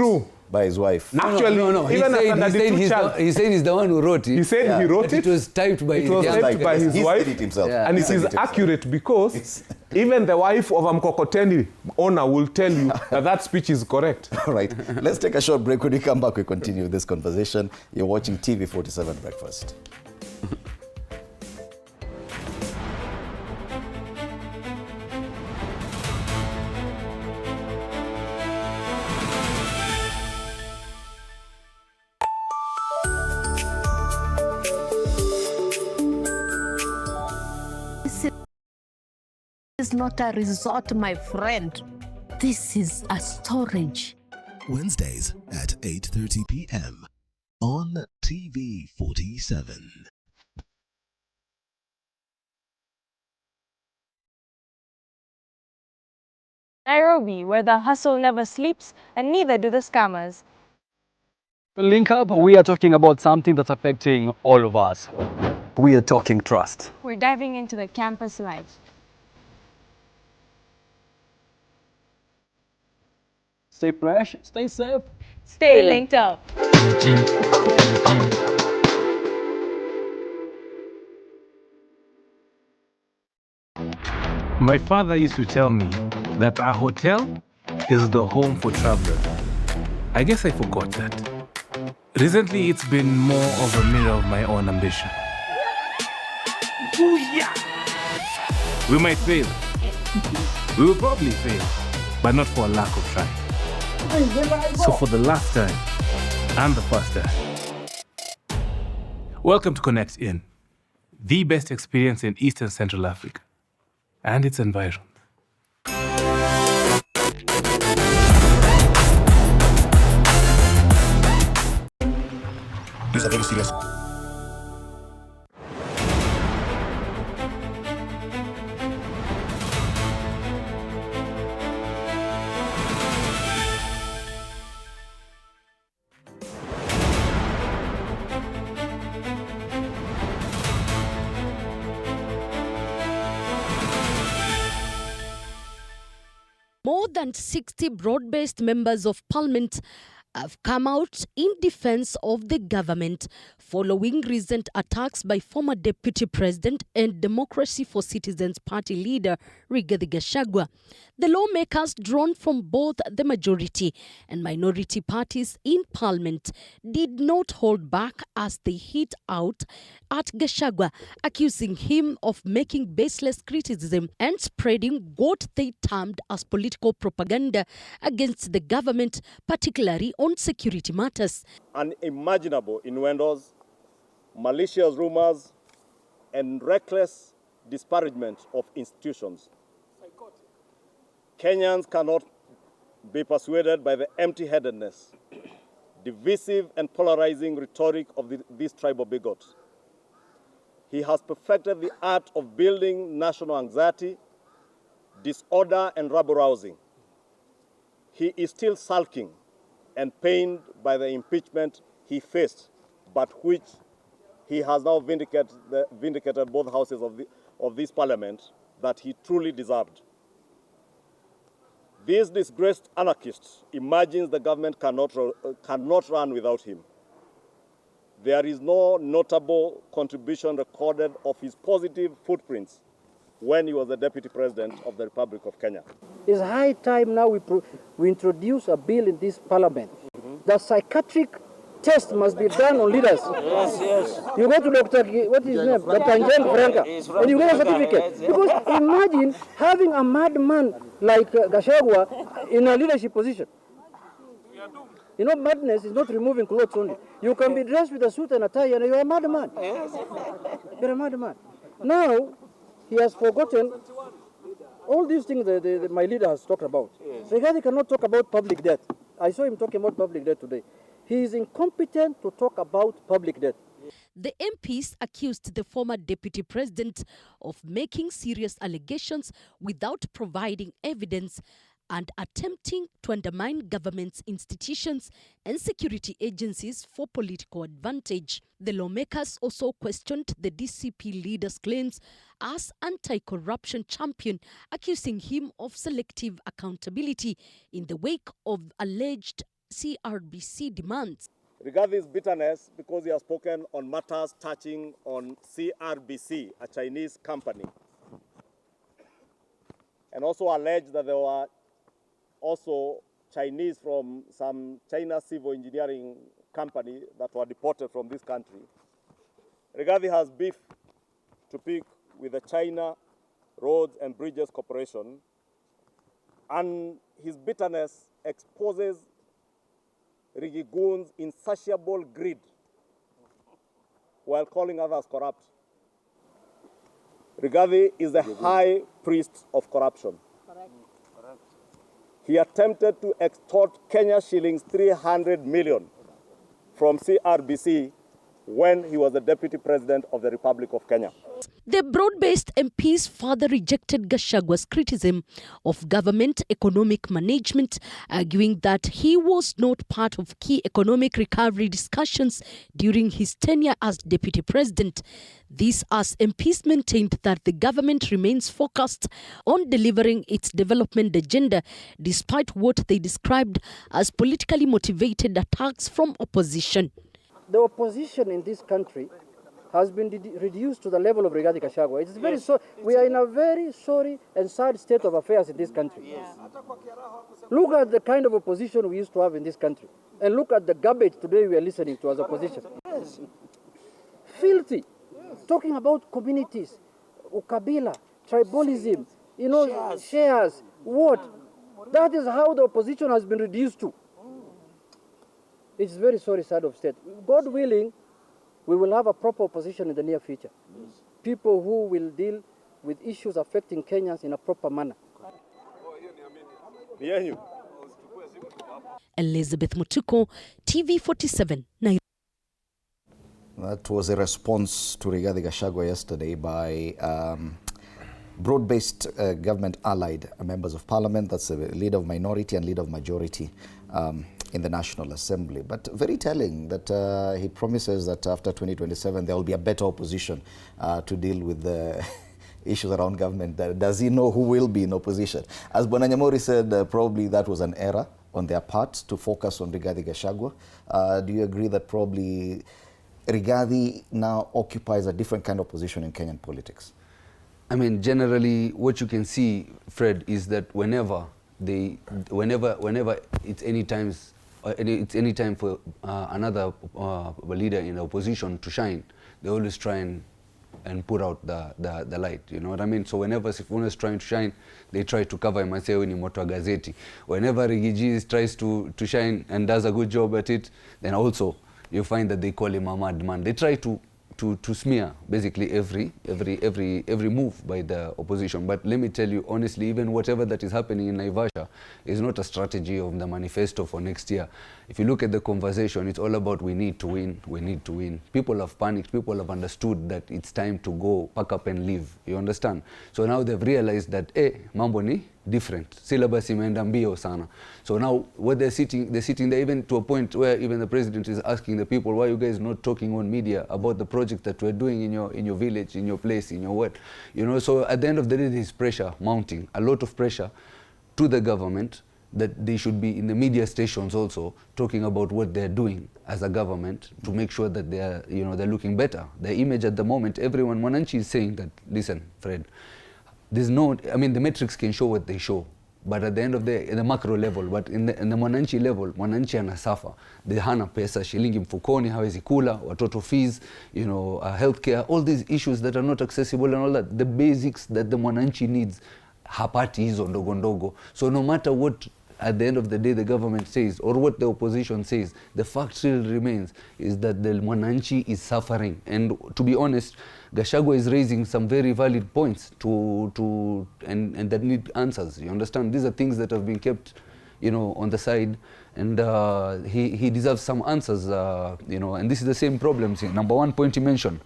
by his wife.
Actually,
no. He's saying he's the one who wrote it.
He said he wrote it.
It was typed by
his wife.
Said it himself.
Yeah. And it is accurate because even the wife of Mkokoteni owner will tell you that speech is correct.
All right. Let's take a short break. When we come back, we continue this conversation. You're watching TV47 Breakfast.
This is not a resort, my friend. This is a storage.
Wednesdays at 8:30 p.m. on TV47.
Nairobi, where the hustle never sleeps and neither do the scammers.
Link up, we are talking about something that's affecting all of us. We are talking trust.
We're diving into the campus life.
Stay fresh, stay safe.
Stay linked up.
My father used to tell me that a hotel is the home for travelers. I guess I forgot that. Recently, it's been more of a mirror of my own ambition. We might fail. We will probably fail, but not for a lack of trying. So for the last time and the first time, welcome to Connect In, the best experience in East and Central Africa and its environs.
These are very serious.
More than 60 broad-based members of parliament have come out in defense of the government following recent attacks by former Deputy President and Democracy for Citizens Party leader Rigathi Gachagua. The lawmakers, drawn from both the majority and minority parties in parliament, did not hold back as they hit out at Gachagua, accusing him of making baseless criticism and spreading what they termed as political propaganda against the government, particularly on security matters.
Unimaginable innuendos, malicious rumors, and reckless disparagement of institutions. Kenyans cannot be persuaded by the empty-headedness, divisive and polarizing rhetoric of this tribal bigot. He has perfected the art of building national anxiety, disorder, and rabble-rousing. He is still sulking and pained by the impeachment he faced, but which he has now vindicated both houses of this parliament that he truly deserved. This disgraced anarchist imagines the government cannot run without him. There is no notable contribution recorded of his positive footprints when he was the Deputy President of the Republic of Kenya.
It's high time now we introduce a bill in this parliament. The psychiatric test must be done on leaders.
Yes, yes.
You go to Dr. What is his name? Dr. Angel Franca, and you get a certificate. Because imagine having a madman like Gachagua in a leadership position. You know, madness is not removing clothes only. You can be dressed with a suit and a tie and you're a madman. You're a madman. Now, he has forgotten all these things that my leader has talked about. Rigathi cannot talk about public debt. I saw him talking about public debt today. He is incompetent to talk about public debt.
The MPs accused the former deputy president of making serious allegations without providing evidence and attempting to undermine government's institutions and security agencies for political advantage. The lawmakers also questioned the DCP leader's claims as anti-corruption champion, accusing him of selective accountability in the wake of alleged CRBC demands.
Rigathi's bitterness because he has spoken on matters touching on CRBC, a Chinese company, and also alleged that there were also Chinese from some China civil engineering company that were deported from this country. Rigathi has beef to pick with the China Roads and Bridges Corporation, and his bitterness exposes Rigath's insatiable greed while calling others corrupt. Rigathi is the high priest of corruption.
Correct.
He attempted to extort Kenya shillings 300 million from CRBC when he was the Deputy President of the Republic of Kenya.
The broad-based MPs further rejected Gachagua's criticism of government economic management, arguing that he was not part of key economic recovery discussions during his tenure as Deputy President. This as MPs maintained that the government remains focused on delivering its development agenda, despite what they described as politically motivated attacks from opposition.
The opposition in this country has been reduced to the level of Rigathi Gachagua. It's very we are in a very sorry and sad state of affairs in this country. Yes. Look at the kind of opposition we used to have in this country. And look at the garbage today we are listening to as opposition. Yes. Filthy. Yes. Talking about communities, ukabila, tribalism, shares, what? That is how the opposition has been reduced to. It's very sorry side of state. God willing, we will have a proper opposition in the near future. People who will deal with issues affecting Kenyans in a proper manner.
Elizabeth Mutuko, TV47, Nairobi.
That was a response to Rigathi Gachagua yesterday by broad-based government-allied members of parliament. That's the leader of minority and leader of majority in the National Assembly. But very telling that he promises that after 2027 there will be a better opposition to deal with the issues around government. Does he know who will be in opposition? As Bwana Nyamori said, probably that was an error on their part to focus on Rigathi Gachagua. Do you agree that probably Rigathi now occupies a different kind of position in Kenyan politics?
I mean, generally, what you can see, Fred, is that whenever it's any time for another leader in the opposition to shine, they always try and put out the light. You know what I mean? So whenever Sifuna is trying to shine, they try to cover him and say, "Ni moto gazeti." Whenever Rigiji tries to shine and does a good job at it, then also you find that they call him a madman. They try to smear basically every move by the opposition. But let me tell you honestly, even whatever that is happening in Naivasha is not a strategy of the manifesto for next year. If you look at the conversation, it's all about we need to win, we need to win. People have panicked, people have understood that it's time to go, pack up and leave. You understand? So now they've realized that, mambo ni different. Syllabus imeenda mbio sana. So now what they're sitting there even to a point where even the president is asking the people, why are you guys not talking on media about the project that we're doing in your village, in your place, in your what? You know, so at the end of the day, there's pressure mounting, a lot of pressure to the government that they should be in the media stations also talking about what they're doing as a government to make sure that they're looking better. Their image at the moment, everyone, Mwananchi is saying that, listen, Fred, there's no, I mean, the metrics can show what they show, but at the end of the macro level, but in the Mwananchi level, Mwananchi anasafa. They hana pesa, shilingi mfukoni, hawezi kula, watoto fees, healthcare, all these issues that are not accessible and all that, the basics that the Mwananchi needs, hapati hizo ndogo ndogo. So no matter what at the end of the day the government says or what the opposition says, the fact still remains is that the Mwananchi is suffering. And to be honest, Gachagua is raising some very valid points and that need answers. You understand? These are things that have been kept, on the side, and he deserves some answers. And this is the same problems here. Number one point he mentioned,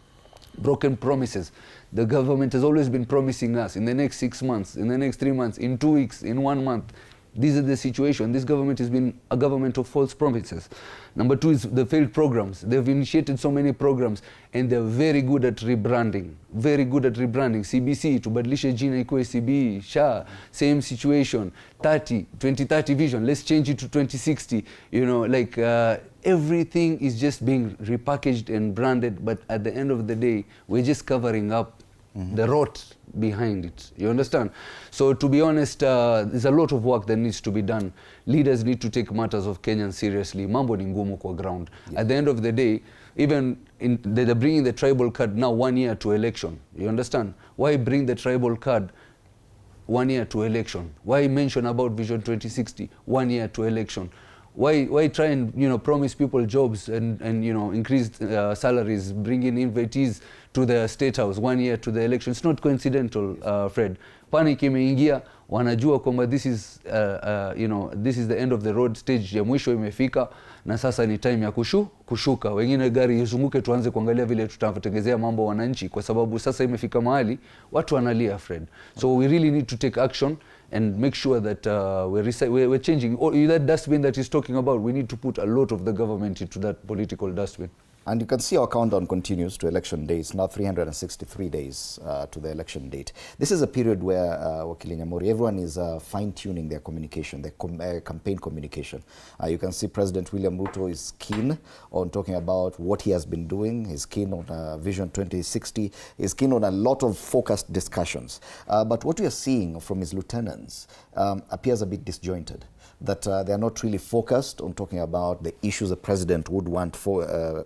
broken promises. The government has always been promising us in the next 6 months, in the next 3 months, in 2 weeks, in 1 month. This is the situation. This government has been a government of false promises. Number two is the failed programs. They've initiated so many programs and they're very good at rebranding. Very good at rebranding. CBC, tubadilishe jina ikuwe CBE, SHA, same situation. 2030 vision, let's change it to 2060. Everything is just being repackaged and branded, but at the end of the day, we're just covering up the rot behind it. You understand? So to be honest, there's a lot of work that needs to be done. Leaders need to take matters of Kenyans seriously. Mambo ni ngumu kwa ground. At the end of the day, even they're bringing the tribal card now 1 year to election. You understand? Why bring the tribal card 1 year to election? Why mention about Vision 2060 1 year to election? Why try and promise people jobs and increased salaries, bring in invitees to the State House 1 year to the election? It's not coincidental, Fred. Panic imeingia, wanajua kwamba this is the end of the road, stage ya mwisho imefika na sasa ni time ya kushuka. Wengine gari izunguke, tuanze kuangalia vile tutawategezea mambo wananchi, kwa sababu sasa imefika mahali watu wanalia, Fred. So we really need to take action and make sure that we're changing. That dustbin that he's talking about, we need to put a lot of the government into that political dustbin.
And you can see our countdown continues to election days, now 363 days to the election date. This is a period where, Wakili Nyamori, everyone is fine-tuning their communication, their campaign communication. You can see President William Ruto is keen on talking about what he has been doing. He's keen on Vision 2060. He's keen on a lot of focused discussions. But what we are seeing from his lieutenants appears a bit disjointed, that they are not really focused on talking about the issues the president would want for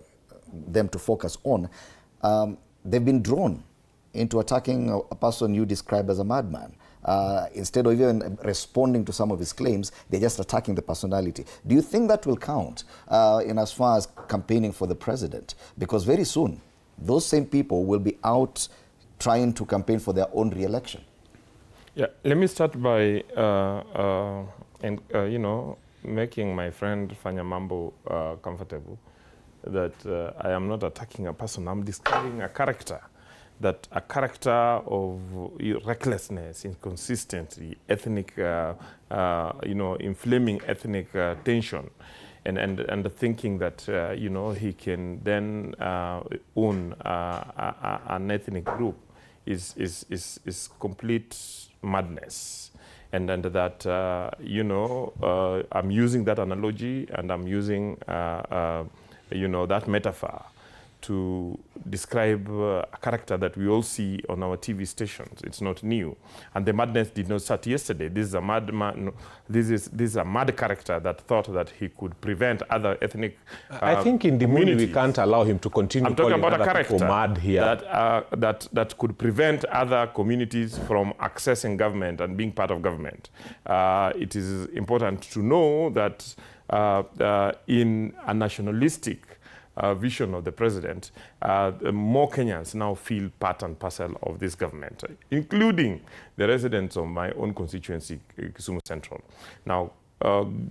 them to focus on. They've been drawn into attacking a person you describe as a madman. instead of even responding to some of his claims, they're just attacking the personality. Do you think that will count in as far as campaigning for the president? Because very soon, those same people will be out trying to campaign for their own re-election.
Yeah, let me start by, making my friend Fanyamambo comfortable that I am not attacking a person. I'm describing a character, that a character of recklessness, inconsistency, ethnic, inflaming ethnic tension, and thinking that he can then own an ethnic group is complete madness. And that I'm using that analogy, and I'm using that metaphor to describe a character that we all see on our TV stations. It's not new, and the madness did not start yesterday. This is a madman. This is a mad character that thought that he could prevent other ethnic.
I think in the movie we can't allow him to continue.
I'm talking
calling
about a
other
character
people mad here.
that could prevent other communities from accessing government and being part of government. It is important to know that in a nationalistic vision of the president, more Kenyans now feel part and parcel of this government, including the residents of my own constituency, Kisumu Central. Now,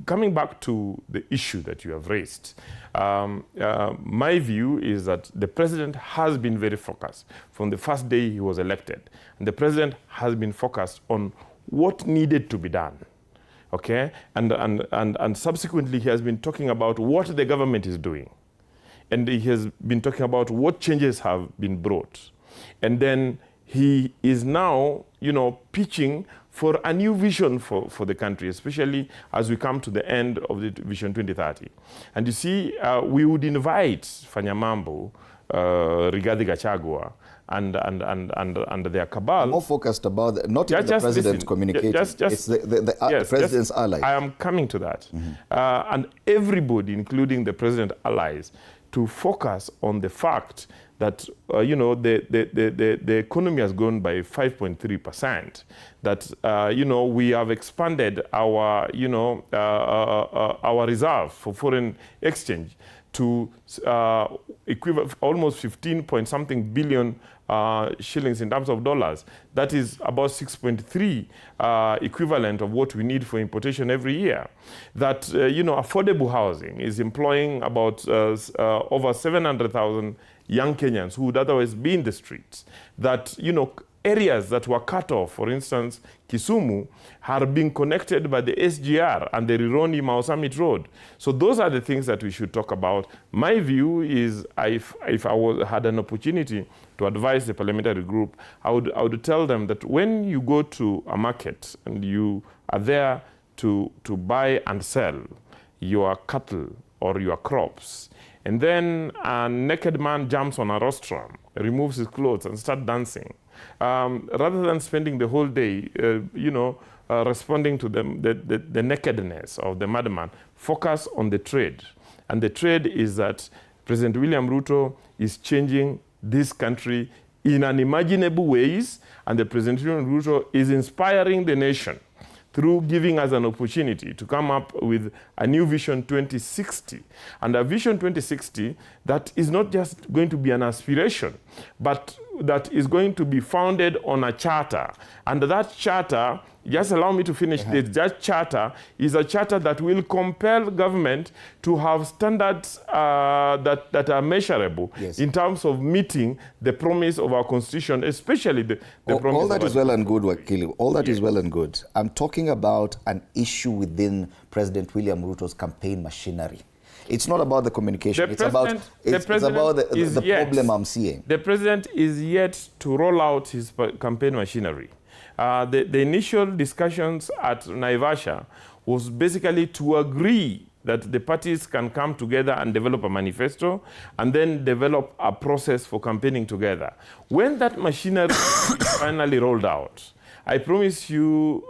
coming back to the issue that you have raised, my view is that the president has been very focused from the first day he was elected. And the president has been focused on what needed to be done. Okay? And subsequently, he has been talking about what the government is doing. And he has been talking about what changes have been brought. And then he is now, pitching for a new vision for the country, especially as we come to the end of the Vision 2030. And you see, we would invite Fanyamambo, Rigathi Gachagua, and their cabal.
More focused about, not even the president communicating, it's the president's allies.
I am coming to that. And everybody, including the president allies, to focus on the fact that the economy has grown by 5.3%. That we have expanded our our reserve for foreign exchange to almost 15-point-something billion shillings in terms of dollars. That is about 6.3 equivalent of what we need for importation every year. That affordable housing is employing about over 700,000 young Kenyans who would otherwise be in the streets. That areas that were cut off, for instance, Kisumu, are being connected by the SGR and the Rironi-Mau Summit Road. So those are the things that we should talk about. My view is, if I had an opportunity to advise the parliamentary group, I would tell them that when you go to a market and you are there to buy and sell your cattle or your crops, and then a naked man jumps on a rostrum, removes his clothes and starts dancing, rather than spending the whole day, responding to the nakedness of the madman, focus on the trade. And the trade is that President William Ruto is changing this country in unimaginable ways, and the President William Ruto is inspiring the nation through giving us an opportunity to come up with a new Vision 2060. And a Vision 2060 that is not just going to be an aspiration, but that is going to be founded on a charter. And that charter, just allow me to finish this, that charter is a charter that will compel government to have standards that are measurable in terms of meeting the promise of our constitution, especially the promise
all that is well and good, Wakili. All that is well and good. I'm talking about an issue within President William Ruto's campaign machinery. It's not about the communication. It's about the problem I'm seeing.
The president is yet to roll out his campaign machinery. The initial discussions at Naivasha was basically to agree that the parties can come together and develop a manifesto and then develop a process for campaigning together. When that machinery is finally rolled out, I promise you,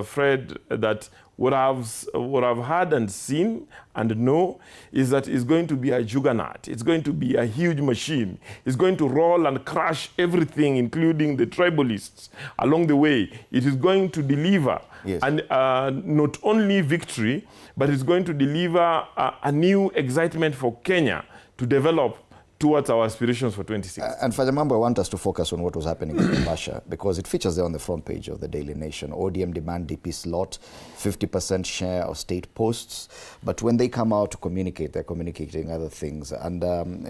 Fred, that what I've heard and seen and know is that it's going to be a juggernaut. It's going to be a huge machine. It's going to roll and crush everything, including the tribalists along the way. It is going to deliver not only victory, but it's going to deliver a new excitement for Kenya to develop towards our aspirations for 2060.
And Fajamambo, I want us to focus on what was happening in Naivasha, because it features there on the front page of the Daily Nation. ODM demand DP slot, 50% share of state posts. But when they come out to communicate, they're communicating other things. And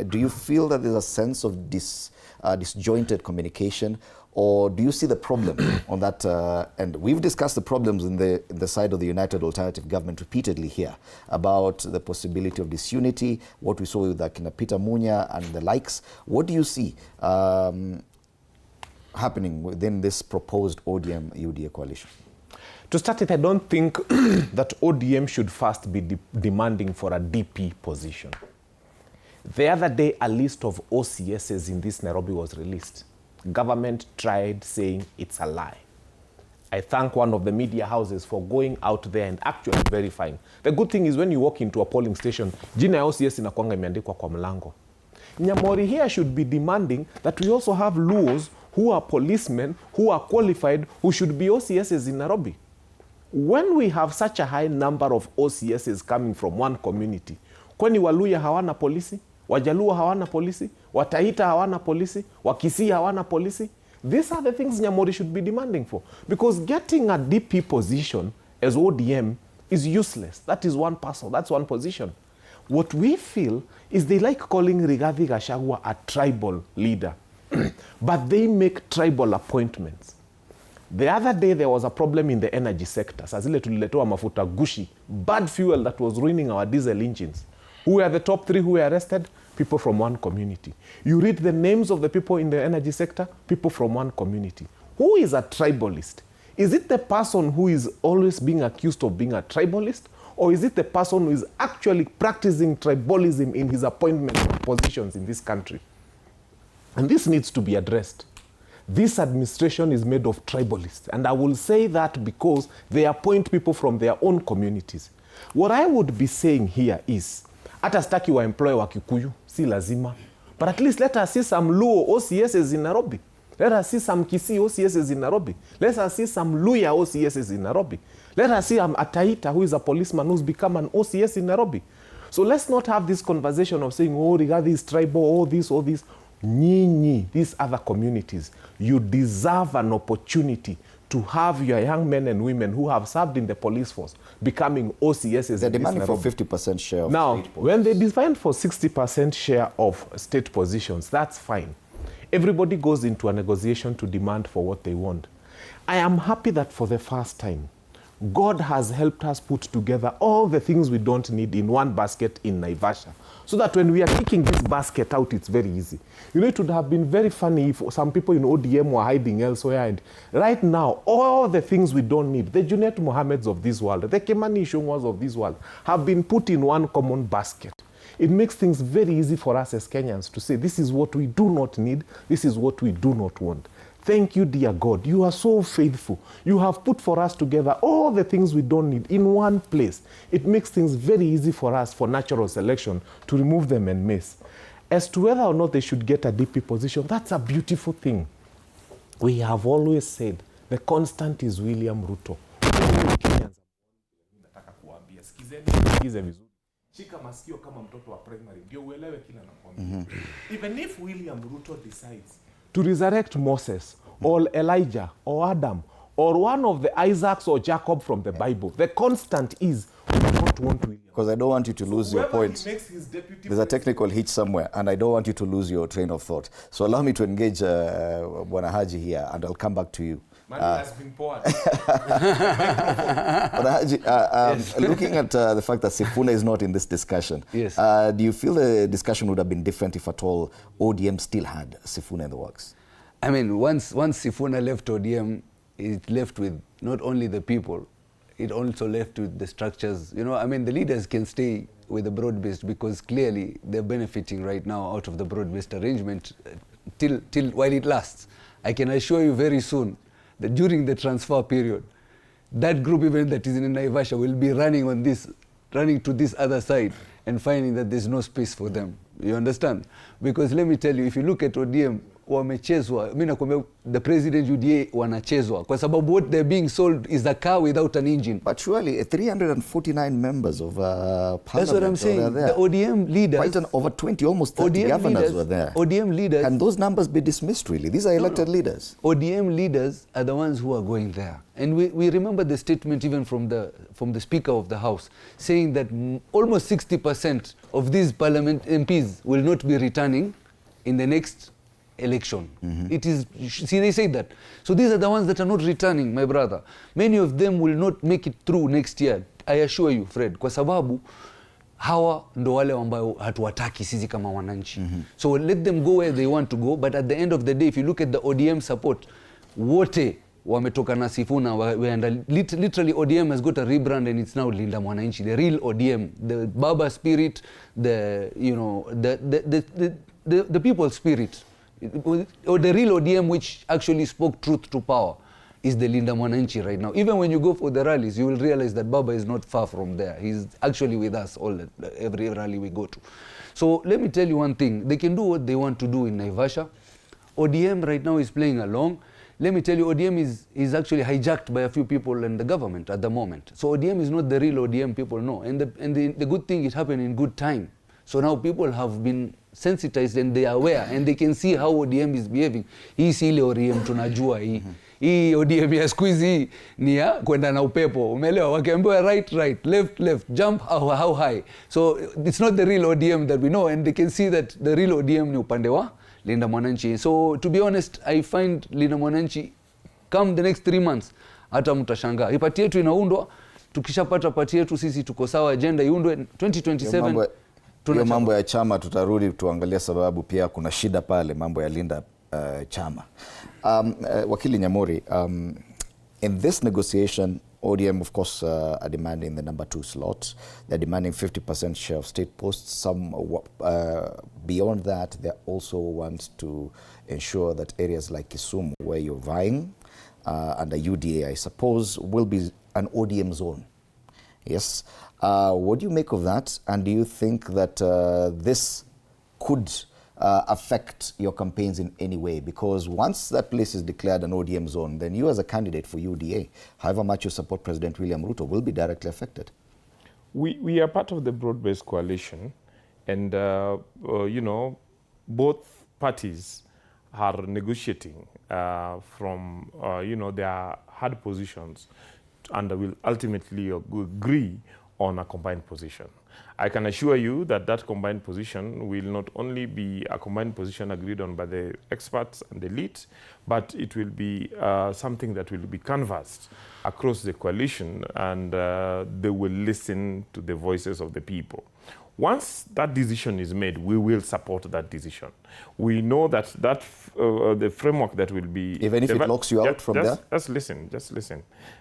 do you feel that there's a sense of disjointed communication? Or do you see the problem on that end? We've discussed the problems in the side of the United Alternative Government repeatedly here about the possibility of disunity, what we saw with Peter Munya and the likes. What do you see happening within this proposed ODM-UDA coalition?
To start with, I don't think that ODM should first be demanding for a DP position. The other day, a list of OCSs in this Nairobi was released. Government tried saying it's a lie. I thank one of the media houses for going out there and actually verifying. The good thing is when you walk into a polling station, jina ya OCS inakuanga imeandikwa kwa mlango. Nyamori here should be demanding that we also have Luos who are policemen, who are qualified, who should be OCSs in Nairobi. When we have such a high number of OCSs coming from one community, kwani Waluya hawana polisi? Wajaluo hawana polisi? Wataita hawana polisi? Wakisii hawana polisi? These are the things Nyamori should be demanding for. Because getting a DP position as ODM is useless. That is one person. That's one position. What we feel is they like calling Rigathi Gachagua a tribal leader. But they make tribal appointments. The other day there was a problem in the energy sector. Sazile tuliletewa mafuta gushi, bad fuel that was ruining our diesel engines. Who were the top 3 who were arrested? People from one community. You read the names of the people in the energy sector, people from one community. Who is a tribalist? Is it the person who is always being accused of being a tribalist? Or is it the person who is actually practicing tribalism in his appointment positions in this country? And this needs to be addressed. This administration is made of tribalists. And I will say that because they appoint people from their own communities. What I would be saying here is, hata staki wa employ wa Kikuyu, si lazima. But at least let us see some Luo OCSs in Nairobi. Let us see some Kisii OCSs in Nairobi. Let us see some Luya OCSs in Nairobi. Let us see Ataita, who is a policeman who's become an OCS in Nairobi. So let's not have this conversation of saying, oh, Rigathi is tribal, all this, all this. Nyinyi, these other communities, you deserve an opportunity to have your young men and women who have served in the police force becoming OCSs.
They're demanding for 50% share of
now,
state positions.
When they demand for 60% share of state positions, that's fine. Everybody goes into a negotiation to demand for what they want. I am happy that for the first time, God has helped us put together all the things we don't need in one basket in Naivasha. So that when we are kicking this basket out, it's very easy. You know, it would have been very funny if some people in ODM were hiding elsewhere. And right now, all the things we don't need, the Junet Mohammeds of this world, the Kemani Ishungwas of this world, have been put in one common basket. It makes things very easy for us as Kenyans to say, this is what we do not need, this is what we do not want. Thank you, dear God. You are so faithful. You have put for us together all the things we don't need in one place. It makes things very easy for us for natural selection to remove them and miss. As to whether or not they should get a DP position, that's a beautiful thing. We have always said the constant is William Ruto. Even if William Ruto decides to resurrect Moses or Elijah or Adam or one of the Isaacs or Jacob from the Bible, the constant is we don't want William.
Because I don't want you to lose your point. There's a technical hitch somewhere, and I don't want you to lose your train of thought. So allow me to engage Bwana Haji here, and I'll come back to you.
Money has been poured.
Looking at the fact that Sifuna is not in this discussion,
yes.
Do you feel the discussion would have been different if at all ODM still had Sifuna in the works?
I mean, once Sifuna left ODM, it left with not only the people, it also left with the structures. You know, I mean, the leaders can stay with the broad-based because clearly they're benefiting right now out of the broad-based arrangement till while it lasts. I can assure you very soon that during the transfer period, that group even that is in Naivasha will be running to this other side and finding that there's no space for them. You understand? Because let me tell you, if you look at ODM, wamechezwa, mimi nakwambia the president UDA wanachezwa kwa sababu what they're being sold is a car without an engine.
But surely 349 members of parliament.
That's what I'm saying. The ODM leaders,
over 20, almost 30
ODM
governors
leaders,
were there.
ODM leaders.
Can those numbers be dismissed really? These are elected leaders.
ODM leaders are the ones who are going there. And we remember the statement even from the Speaker of the House saying that almost 60% of these parliament MPs will not be returning in the next election. It is, see, they say that. So these are the ones that are not returning, my brother. Many of them will not make it through next year. I assure you, Fred, kwa sababu hawa ndo wale ambao hatuwataki sisi kama wananchi. So let them go where they want to go, but at the end of the day, if you look at the ODM support, wote wametoka na Sifuna, literally ODM has got a rebrand and it's now Linda Mwananchi, the real ODM, the Baba spirit, the people's spirit. Or the real ODM which actually spoke truth to power is the Linda Mwananchi right now. Even when you go for the rallies, you will realize that Baba is not far from there. He's actually with us every rally we go to. So let me tell you one thing. They can do what they want to do in Naivasha. ODM right now is playing along. Let me tell you, ODM is actually hijacked by a few people in the government at the moment. So ODM is not the real ODM people know. And the good thing, it happened in good time. So now people have been sensitized and they are aware and they can see how ODM is behaving. Hii si ile ODM tunajua hii. Hii ODM ya siku hizi ni ya kwenda na upepo. Umeelewa? Wakiambiwa right, left, jump how high. So it's not the real ODM that we know and they can see that the real ODM ni upande wa Linda Mwananchi. So to be honest, I find Linda Mwananchi come the next 3 months hata mtashangaa. Ipati yetu inaundwa, tukishapata pati yetu sisi tuko sawa, agenda iundwe 2027.
Hiyo mambo ya chama tutarudi tuangalia sababu pia kuna shida pale mambo ya Linda chama. Wakili Nyamori, in this negotiation, ODM of course are demanding the number 2 slot. They're demanding 50% share of state posts. Some beyond that, they also want to ensure that areas like Kisumu, where you're vying under UDA, I suppose, will be an ODM zone. Yes. What do you make of that? And do you think that this could affect your campaigns in any way? Because once that place is declared an ODM zone, then you as a candidate for UDA, however much you support President William Ruto, will be directly affected.
We are part of the broad-based coalition, and you know, both parties are negotiating from you know, their hard positions, and will ultimately agree on a combined position. I can assure you that that combined position will not only be a combined position agreed on by the experts and the elite, but it will be something that will be canvassed across the coalition, and they will listen to the voices of the people. Once that decision is made, we will support that decision. We know that the framework that will be...
Even if it locks you out from there?
Just listen.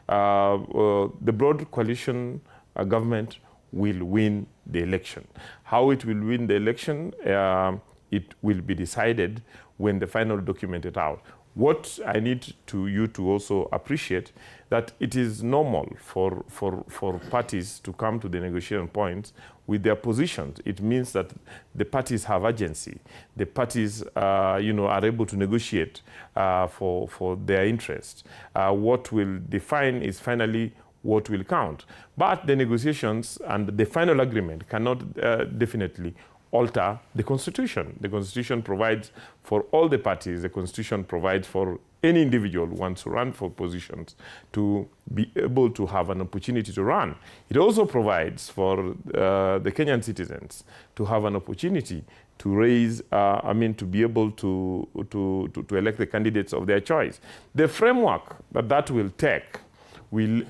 The broad coalition government will win the election. How it will win the election, it will be decided when the final document is out. What I need you to also appreciate that it is normal for parties to come to the negotiation points with their positions. It means that the parties have agency. The parties, you know, are able to negotiate for their interest. What will define is finally what will count. But the negotiations and the final agreement cannot definitely alter the Constitution. The Constitution provides for all the parties. The Constitution provides for any individual who wants to run for positions to be able to have an opportunity to run. It also provides for the Kenyan citizens to have an opportunity to raise, to be able to elect the candidates of their choice. The framework that will take, we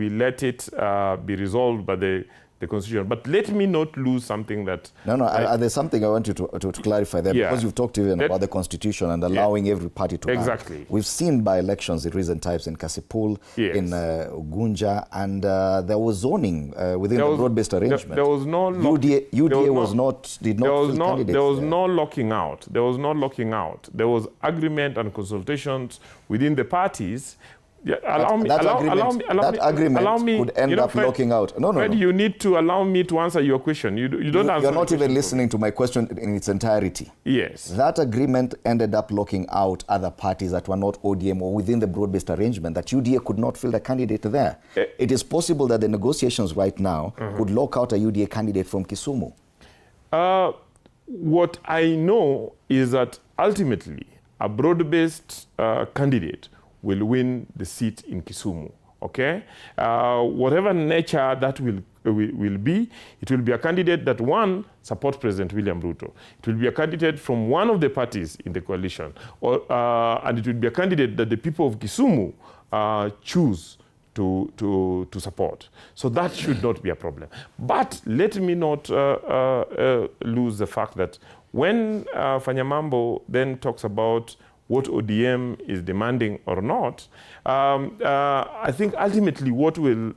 let it be resolved by the Constitution. But let me not lose something that...
there's something I want you to clarify there, because you've talked even about the Constitution and allowing every party to
exactly.
We've seen by-elections in recent times in Kasipul, in Ugunja, and there was zoning within the broad-based arrangement.
There was no...
UDA did not fill candidates.
There was no locking out. There was no locking out. There was agreement and consultations within the parties Yeah, allow me.
That agreement could end up
Fred,
locking out. No.
Fred, you need to allow me to answer your question. You don't answer.
You're not even listening to my question in its entirety.
Yes.
That agreement ended up locking out other parties that were not ODM or within the broad-based arrangement, that UDA could not field a candidate there. It is possible that the negotiations right now would lock out a UDA candidate from Kisumu.
What I know is that ultimately a broad-based candidate will win the seat in Kisumu, okay? Whatever nature that will be, it will be a candidate that, one, supports President William Ruto. It will be a candidate from one of the parties in the coalition, and it will be a candidate that the people of Kisumu choose to support. So that should not be a problem. But let me not lose the fact that when Fanyamambo then talks about what ODM is demanding or not, I think ultimately what will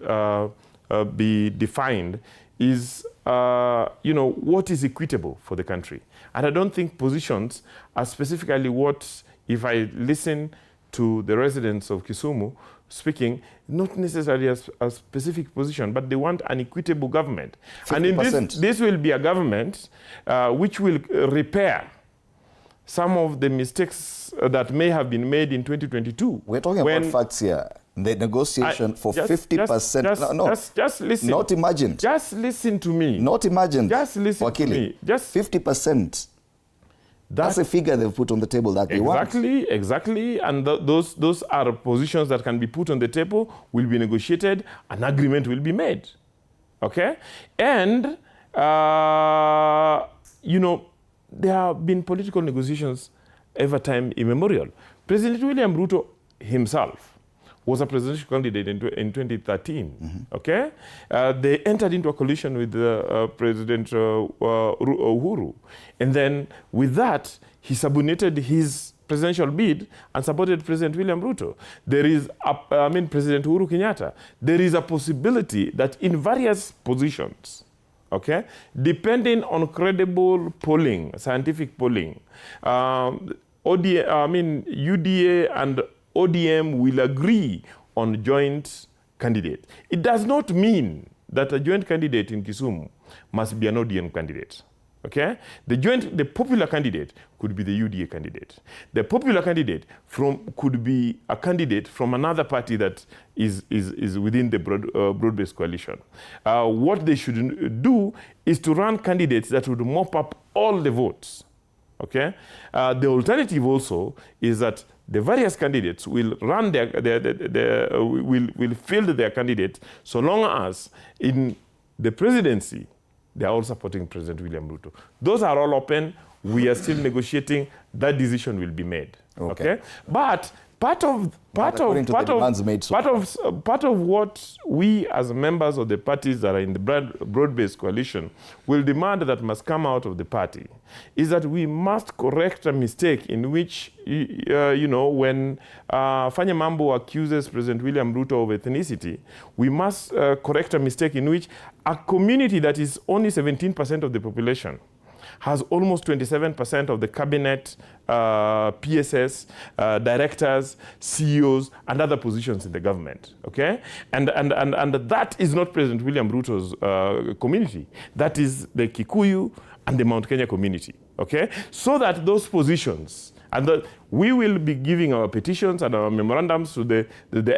be defined is, what is equitable for the country. And I don't think positions are specifically what, if I listen to the residents of Kisumu speaking, not necessarily a specific position, but they want an equitable government. 50%. And in this will be a government which will repair some of the mistakes that may have been made in 2022.
We're talking about facts here. The negotiation for 50%.
Just listen.
Not imagined.
Just listen to me.
Not imagined.
Just listen to me.
Just 50%. That's a figure they've put on the table that they want.
Exactly. And those are positions that can be put on the table, will be negotiated, an agreement will be made. Okay? And, there have been political negotiations ever time immemorial. President William Ruto himself was a presidential candidate in 2013. Okay? They entered into a coalition with President Uhuru. And then with that, he subordinated his presidential bid and supported President William Ruto. There is, President Uhuru Kenyatta. There is a possibility that in various positions, okay, depending on credible polling, scientific polling, UDA and ODM will agree on joint candidate. It does not mean that a joint candidate in Kisumu must be an ODM candidate. Okay? The popular candidate could be the UDA candidate. The popular candidate could be a candidate from another party that is within the broad-based coalition. What they should do is to run candidates that would mop up all the votes. Okay? The alternative also is that the various candidates will run will field their candidates so long as in the presidency they are all supporting President William Ruto. Those are all open. We are still negotiating. That decision will be made. Okay? But part of what we as members of the parties that are in the broad-based coalition will demand that must come out of the party is that we must correct a mistake in which, when Fanyamambo accuses President William Ruto of ethnicity, we must correct a mistake in which a community that is only 17% of the population has almost 27% of the cabinet, PSS, directors, CEOs, and other positions in the government, okay? And that is not President William Ruto's community. That is the Kikuyu and the Mount Kenya community, okay? So that those positions, and we will be giving our petitions and our memorandums to the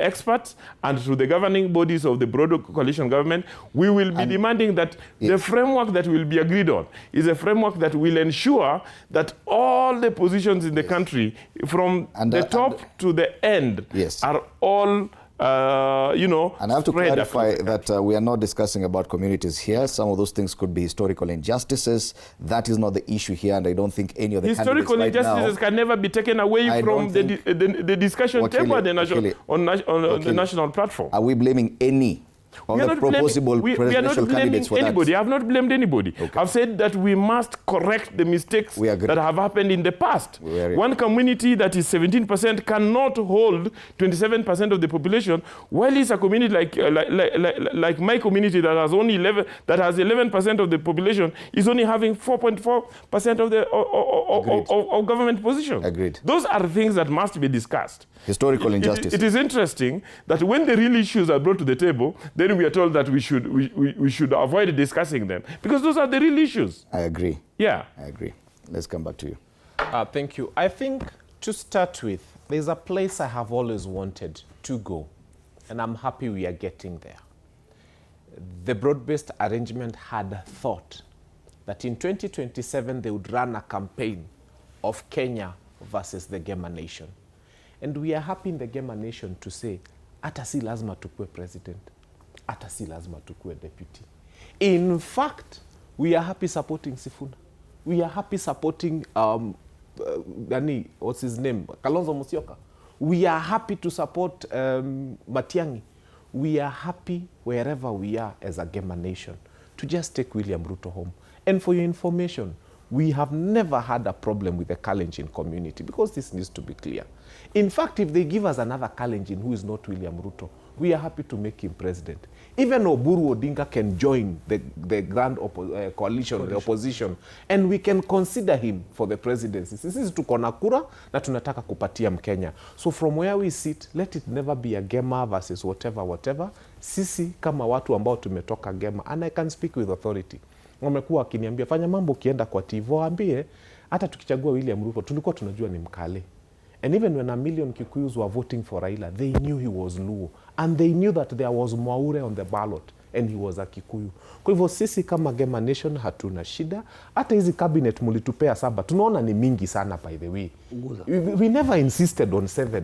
experts and to the governing bodies of the broader coalition government. We will be demanding that the framework that will be agreed on is a framework that will ensure that all the positions in the country, from the top to the end, are all
and I have to clarify that we are not discussing about communities here. Some of those things could be historical injustices. That is not the issue here, and I don't think any of the
historical injustices can never be taken away from the discussion table on the national platform.
Are we blaming any Or
We are
the
not blaming-
proposable
we are not
presidential
blaming
candidates for that.
anybody. I have not blamed anybody. I've said that we must correct the mistakes that have happened in the past. One community that is 17% cannot hold 27% of the population, while it's a community like my community that has only 11% of the population is only having 4.4% of the of government positions.
Agreed.
Those are things that must be discussed.
Historical injustice.
It is interesting that when the real issues are brought to the table, then we are told that we should avoid discussing them, because those are the real issues.
I agree.
Yeah.
I agree. Let's come back to you.
Thank you. I think to start with, there's a place I have always wanted to go, and I'm happy we are getting there. The broad-based arrangement had thought that in 2027 they would run a campaign of Kenya versus the Gema Nation. And we are happy in the Gema Nation to say, hata si lazima tukue president, hata si lazima tukue deputy. In fact, we are happy supporting Sifuna. We are happy supporting, what's his name? Kalonzo Musyoka. We are happy to support Matiang'i. We are happy wherever we are as a Gema Nation to just take William Ruto home. And for your information, we have never had a problem with the Kalenjin community, because this needs to be clear. In fact, if they give us another Kalenjin who is not William Ruto, we are happy to make him president. Even Oburu Odinga can join the grand coalition, the opposition, and we can consider him for the presidency. Sisi tuko na kura na tunataka kupatia Mkenya. So from where we sit, let it never be a Gema versus whatever. Sisi kama watu ambao tumetoka Gema, and I can speak with authority. Wamekuwa wakiniambia fanya mambo ukienda kwa TV, waambie hata tukichagua William Ruto tulikuwa tunajua ni Mkale. And even when 1 million Kikuyus were voting for Raila, they knew he was Luo. And they knew that there was Mwaure on the ballot, and he was a Kikuyu. Kwa hivyo sisi kama Gema Nation hatuna shida. Hata hizi cabinet mulitupea 7, tunaona ni mingi sana by the way. We never insisted on 7.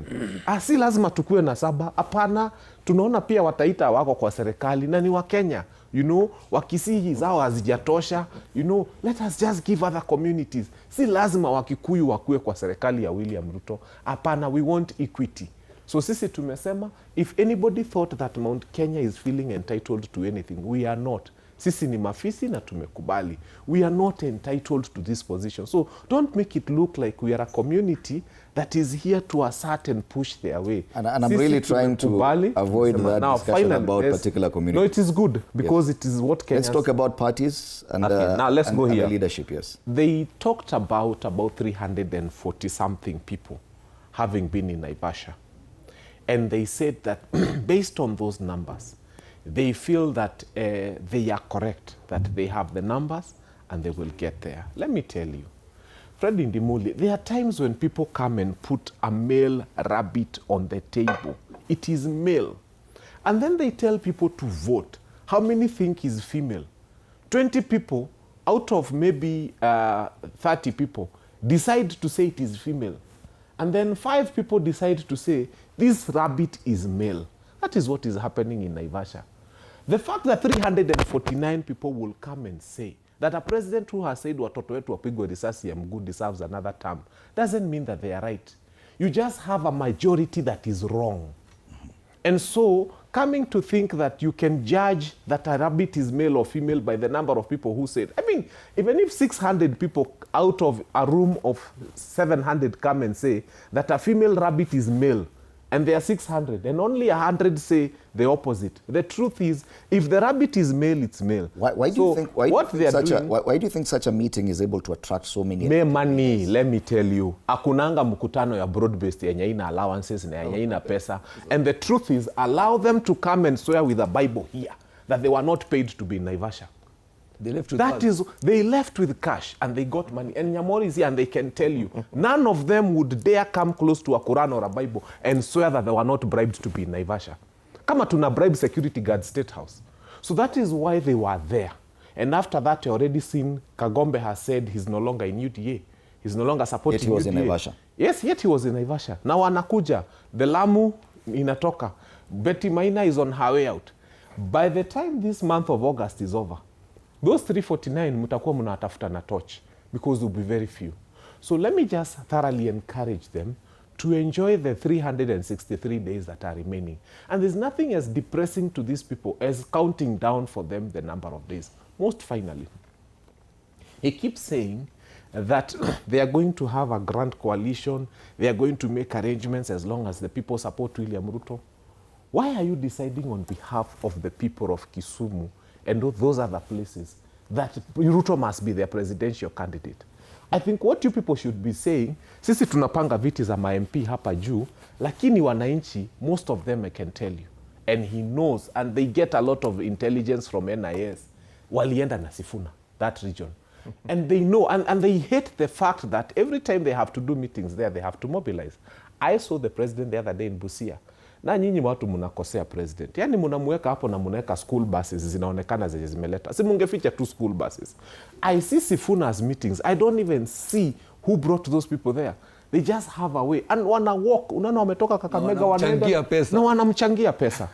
Si lazima tukue na 7. Hapana, tunaona pia wataita wako kwa serikali na ni wa Kenya. You know, wakisihi zao hazijatosha. You know, let us just give other communities. Si lazima Wakikuyu wakue kwa serikali ya William Ruto. Hapana, we want equity. So sisi tumesema, if anybody thought that Mount Kenya is feeling entitled to anything, we are not. Sisi ni mafisi na tumekubali. We are not entitled to this position. So don't make it look like we are a community that is here to assert and push their way.
And I'm really trying to avoid that discussion about particular communities.
No, it is good, because it is what Kenya...
Let's talk about parties and,
now let's go here.
And the leadership, yes.
They talked about 340-something people having been in Naivasha. And they said that based on those numbers, they feel that they are correct, that they have the numbers and they will get there. Let me tell you, Fred Ndimuli, there are times when people come and put a male rabbit on the table. It is male. And then they tell people to vote. How many think is female? 20 people out of maybe 30 people decide to say it is female. And then 5 people decide to say, this rabbit is male. That is what is happening in Naivasha. The fact that 349 people will come and say that a president who has said watoto wetu wapigwe risasi ya mguu deserves another term doesn't mean that they are right. You just have a majority that is wrong. And so, coming to think that you can judge that a rabbit is male or female by the number of people who said, I mean, even if 600 people out of a room of 700 come and say that a female rabbit is male, and there are 600, and only 100 say the opposite. The truth is, if the rabbit is male, it's male.
Why do you think such a meeting is able to attract so many?
Money, let me tell you. Akunanga mkutano ya broad-based yenye ina allowances na yenye ina pesa. And the truth is, allow them to come and swear with a Bible here that they were not paid to be in Naivasha.
They left with cash.
They left with cash and they got money. And Nyamori is here and they can tell you, none of them would dare come close to a Quran or a Bible and swear that they were not bribed to be in Naivasha. Kama tuna bribe security guard State House. So that is why they were there. And after that, you already seen Kagombe has said he's no longer in UDA. He's no longer supporting UDA.
Yet he was in Naivasha.
Yes, yet he was in Naivasha. Now anakuja, the Lamu inatoka. Betty Maina is on her way out. By the time this month of August is over, those 349 mutakuwa mnatafuta na torch, because there will be very few. So let me just thoroughly encourage them to enjoy the 363 days that are remaining. And there's nothing as depressing to these people as counting down for them the number of days. Most finally, he keeps saying that they are going to have a grand coalition, they are going to make arrangements as long as the people support William Ruto. Why are you deciding on behalf of the people of Kisumu and those other places that Ruto must be their presidential candidate? I think what you people should be saying, sisi tunapanga viti za ma-MP hapa juu, lakini wananchi, most of them I can tell you, and he knows, and they get a lot of intelligence from NIS, walienda na Sifuna, that region. And they know, and they hate the fact that every time they have to do meetings there, they have to mobilize. I saw the president the other day in Busia. Na nyinyi watu mnakosea president. Yani mnamuweka hapo na mnaweka school buses zinaonekana zenye zimeleta. Si mungeficha tu school buses. I see Sifuna's meetings. I don't even see who brought those people there. They just have a way. And wana walk. Unaona wametoka Kakamega wanaenda. Na wanamchangia pesa.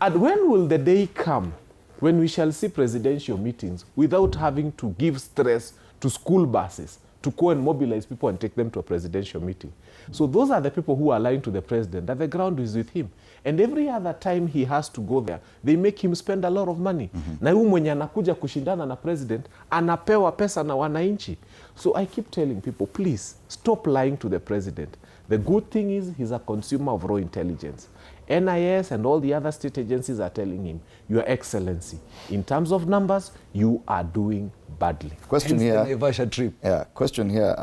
And when will the day come when we shall see presidential meetings without having to give stress to school buses to go and mobilize people and take them to a presidential meeting? So those are the people who are lying to the president, that the ground is with him. And every other time he has to go there, they make him spend a lot of money. Na huyu mwenye anakuja kushindana na president, anapewa pesa na wananchi. So I keep telling people, please, stop lying to the president. The good thing is he's a consumer of raw intelligence. NIS and all the other state agencies are telling him, Your Excellency, in terms of numbers, you are doing badly.
Question here. Yeah, question here,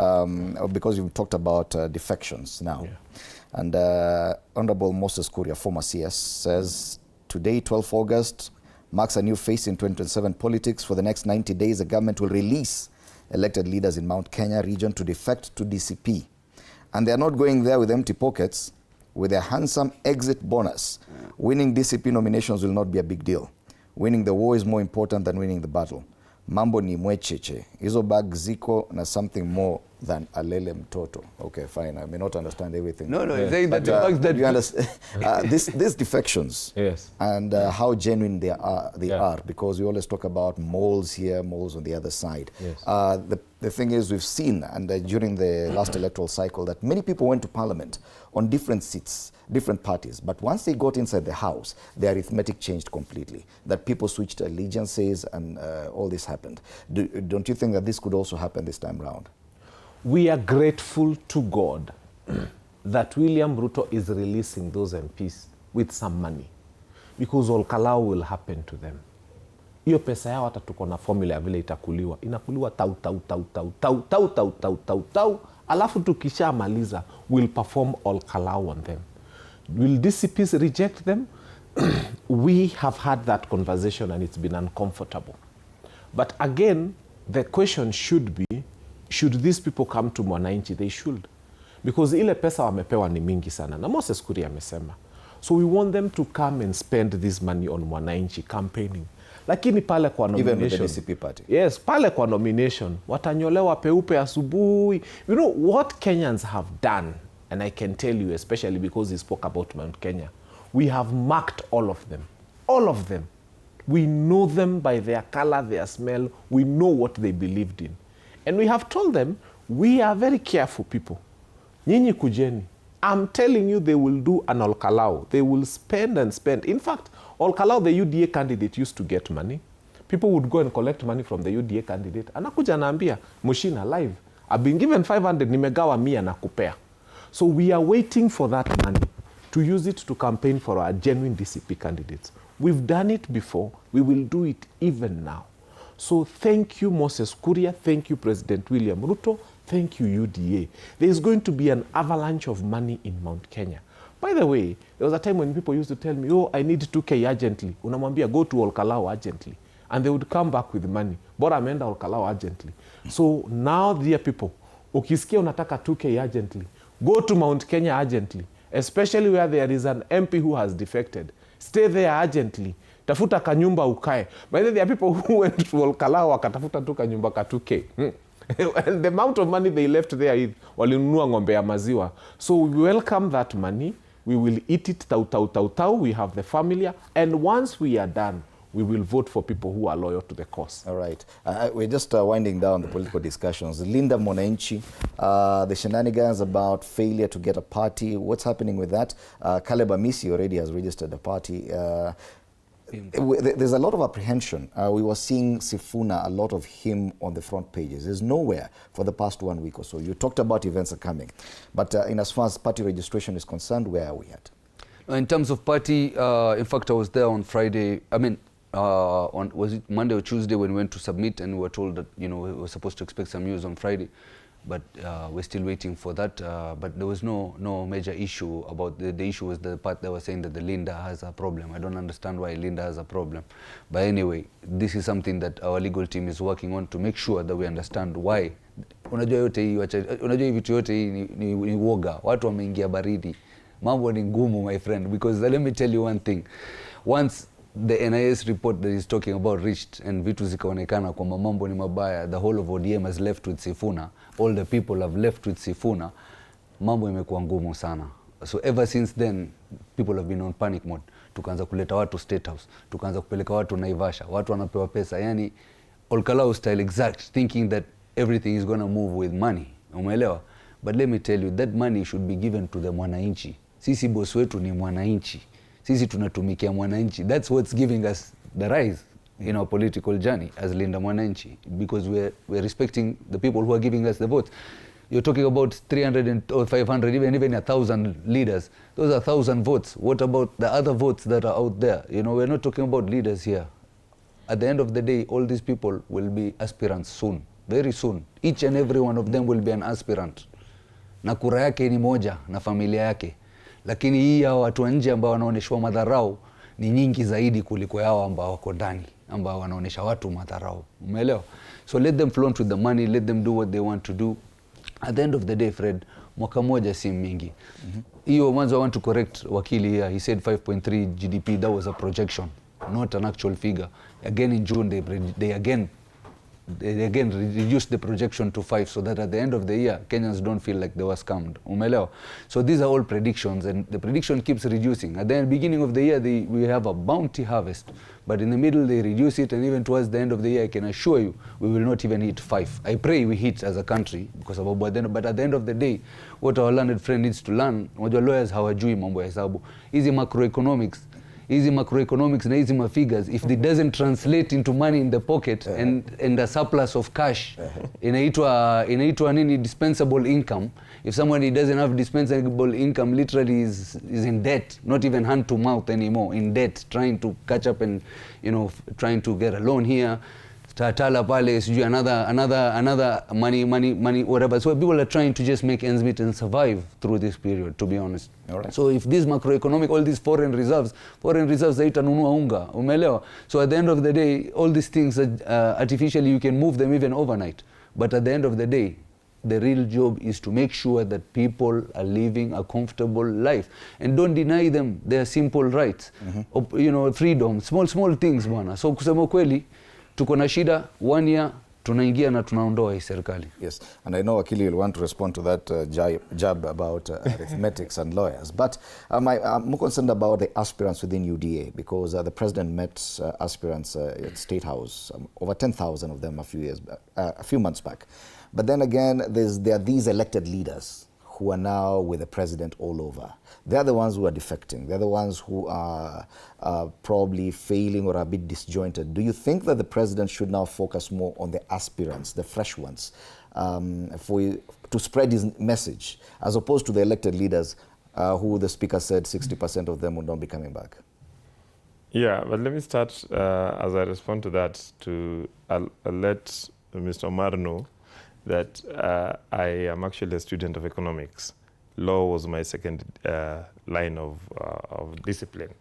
because you've talked about defections now. Yeah. And Honorable Moses Kuria, former CS, says, today, 12 August, marks a new phase in 2027 politics. For the next 90 days, the government will release elected leaders in Mount Kenya region to defect to DCP. And they are not going there with empty pockets. With a handsome exit bonus, winning DCP nominations will not be a big deal. Winning the war is more important than winning the battle. Mambo ni mwecheche. Hizo bag ziko na something more than alele mtoto. Okay, fine. I may not understand everything.
No, yes. Saying that
you understand these defections,
yes,
and how genuine they are, because we always talk about moles here, moles on the other side.
Yes.
The thing is, we've seen, and during the last electoral cycle, that many people went to parliament on different seats, different parties. But once they got inside the house, the arithmetic changed completely. That people switched allegiances and all this happened. Don't you think that this could also happen this time round?
We are grateful to God that William Ruto is releasing those MPs with some money, because all kalau will happen to them. Hiyo pesa yao hata tuko na formula ya vile itakuliwa. Inakuliwa tau, alafu tukishamaliza we'll perform all kalau on them. Will DCPs reject them? We have had that conversation and it's been uncomfortable. But again, the question should be, should these people come to mwananchi? They should. Because ile pesa wamepewa ni mingi sana. Na Moses Kuria amesema. So we want them to come and spend this money on mwananchi campaigning. Lakini pale kwa nomination.
Even with the DCP party.
Yes, pale kwa nomination. Watanyolewa peupe asubuhi. You know what Kenyans have done, and I can tell you, especially because he spoke about Mount Kenya, we have marked all of them. All of them. We know them by their color, their smell. We know what they believed in. And we have told them, we are very careful people. Nyinyi kujeni. I'm telling you, they will do an Olkalau. They will spend and spend. In fact, Olkalau, the UDA candidate, used to get money. People would go and collect money from the UDA candidate. Anakuja naambia, Mushina, live, I've been given 500, nimegawa 100 na kupea. So we are waiting for that money to use it to campaign for our genuine DCP candidates. We've done it before. We will do it even now. So thank you, Moses Kuria. Thank you, President William Ruto. Thank you, UDA. There is going to be an avalanche of money in Mount Kenya. By the way, there was a time when people used to tell me, oh, I need 2K urgently. Unamwambia, go to Olkalau urgently. And they would come back with money. Bora ameenda Olkalau urgently. So now, dear people, ukisikia unataka 2K urgently, go to Mount Kenya urgently, especially where there is an MP who has defected. Stay there urgently. Tafuta kanyumba ukae. By the way, there are people who went to Olkalau wakatafuta tu kanyumba ka 2K. And the amount of money they left there, walinunua ng'ombe ya maziwa. So we welcome that money. We will eat it tau. We have the familia. And once we are done, we will vote for people who are loyal to the cause.
All right. We're just winding down the political discussions. Linda Mwananchi, the shenanigans about failure to get a party, what's happening with that? Caleb Amisi already has registered a party. There's a lot of apprehension. We were seeing Sifuna, a lot of him on the front pages. There's nowhere for the past 1 week or so. You talked about events are coming. But in as far as party registration is concerned, where are we at?
In terms of party, in fact, I was there on Friday. I mean, was it Monday or Tuesday when we went to submit, and we were told that, you know, we were supposed to expect some news on Friday, but we're still waiting for that. But there was no major issue about the issue was the part that was saying that the Linda has a problem. I don't understand why Linda has a problem. But anyway, this is something that our legal team is working on to make sure that we understand why. Unajua hii vitu yote hii ni woga. Watu wameingia baridi. Mambo ni ngumu, my friend, because let me tell you one thing. Once the NIS report that is talking about reached and vitu zikaonekana kwamba mambo ni mabaya, the whole of ODM has left with Sifuna, all the people have left with Sifuna, mambo imekuwa ngumu sana. So ever since then, people have been on panic mode. Tukaanza kuleta watu State House, tukaanza kupeleka watu Naivasha, watu wanapewa pesa, yani Olkalau style exact, thinking that everything is going to move with money. Umeelewa? But let me tell you, that money should be given to the mwananchi. Sisi boss wetu ni mwananchi. Sisi tunatumikia mwananchi. That's what's giving us the rise in our political journey as Linda Mwananchi, because we're respecting the people who are giving us the votes. You're talking about 300 or 500, even 1,000 leaders. Those are 1,000 votes. What about the other votes that are out there? You know, we're not talking about leaders here. At the end of the day, all these people will be aspirants soon, very soon. Each and every one of them will be an aspirant. Na kura yake ni moja na familia yake. Lakini hii ya watu nje ambao wanaoneshwa madharau ni nyingi zaidi kuliko yao ambao wako ndani, ambao wanaonesha watu madharau. Umeelewa? So let them flaunt with the money, let them do what they want to do. At the end of the day, Fred, mwaka moja si mingi. Hiyo mwanzo I want to correct wakili here. He said 5.3 GDP, that was a projection, not an actual figure. Again in June they again reduced the projection to 5, so that at the end of the year Kenyans don't feel like they were scammed. Umeelewa? So these are all predictions, and the prediction keeps reducing. At the beginning of the year we have a bounty harvest, but in the middle they reduce it, and even towards the end of the year I can assure you we will not even hit 5. I pray we hit as a country, because of but at the end of the day, what our learned friend needs to learn, wajua lawyers hawajui mambo ya hesabu. Hizi macroeconomics na hizi figures, if it doesn't translate into money in the pocket and a surplus of cash, inaitwa nini, dispensable income. If somebody doesn't have dispensable income, literally is in debt, not even hand to mouth anymore, in debt, trying to catch up and, you know, trying to get a loan here, Tala pale, another money, whatever. So people are trying to just make ends meet and survive through this period, to be honest. Right. So if this macroeconomic, all these foreign reserves haitanunua unga, umeelewa? So at the end of the day, all these things, artificially you can move them even overnight. But at the end of the day, the real job is to make sure that people are living a comfortable life. And don't deny them their simple rights. You know, freedom, small things, bwana. So kusema kweli, tuko na shida, 1 year tunaingia na tunaondoa hii serikali.
Yes, and I know Akili will want to respond to that jab about arithmetics and lawyers. But I'm more concerned about the aspirants within UDA, because the president met aspirants at State House, over 10,000 of them a few months back. But then again, there are these elected leaders who are now with the president all over. They're the ones who are defecting. They're the ones who are probably failing or a bit disjointed. Do you think that the president should now focus more on the aspirants, the fresh ones, to spread his message, as opposed to the elected leaders who the speaker said 60% of them would not be coming back?
Yeah, but let me start, as I respond to that, to let Mr. Omar know that I am actually a student of economics. Law was my second line of discipline.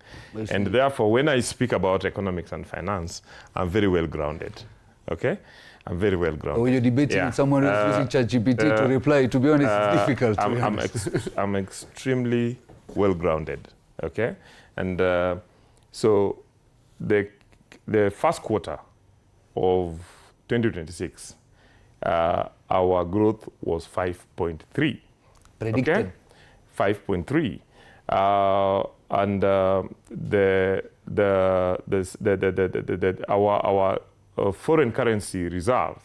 And therefore, when I speak about economics and finance, I'm very well grounded. Okay? I'm very well grounded.
When you're debating with someone who's using ChatGPT to reply, to be honest, it's difficult.
I'm extremely well grounded. Okay? And so the first quarter of 2026, our growth was 5.3. Predicted. Okay? 5.3. And the our foreign currency reserve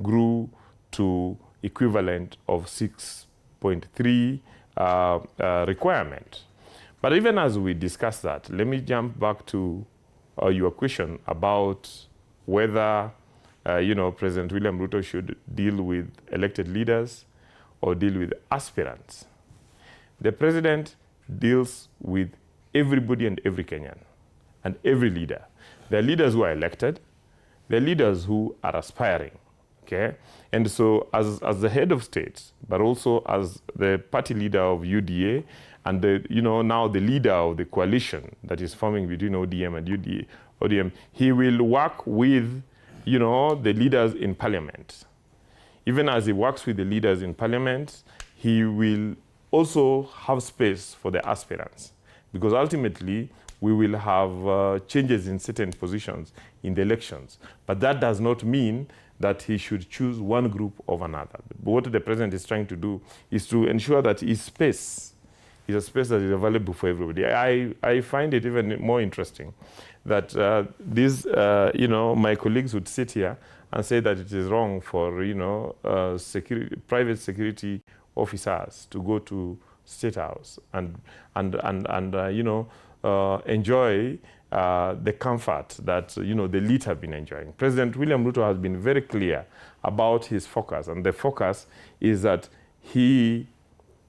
grew to equivalent of 6.3 requirement. But even as we discuss that, let me jump back to your question about whether President William Ruto should deal with elected leaders or deal with aspirants. The president deals with everybody and every Kenyan and every leader. There are leaders who are elected, there are leaders who are aspiring, okay? And so as the head of state, but also as the party leader of UDA and now the leader of the coalition that is forming between ODM and ODM, he will work with the leaders in parliament. Even as he works with the leaders in parliament, he will also have space for the aspirants, because ultimately we will have changes in certain positions in the elections. But that does not mean that he should choose one group over another. What the president is trying to do is to ensure that his space is a space that is available for everybody. I find it even more interesting that my colleagues would sit here and say that it is wrong for private security officers to go to State House and enjoy the comfort that the elite have been enjoying. President William Ruto has been very clear about his focus, and the focus is that he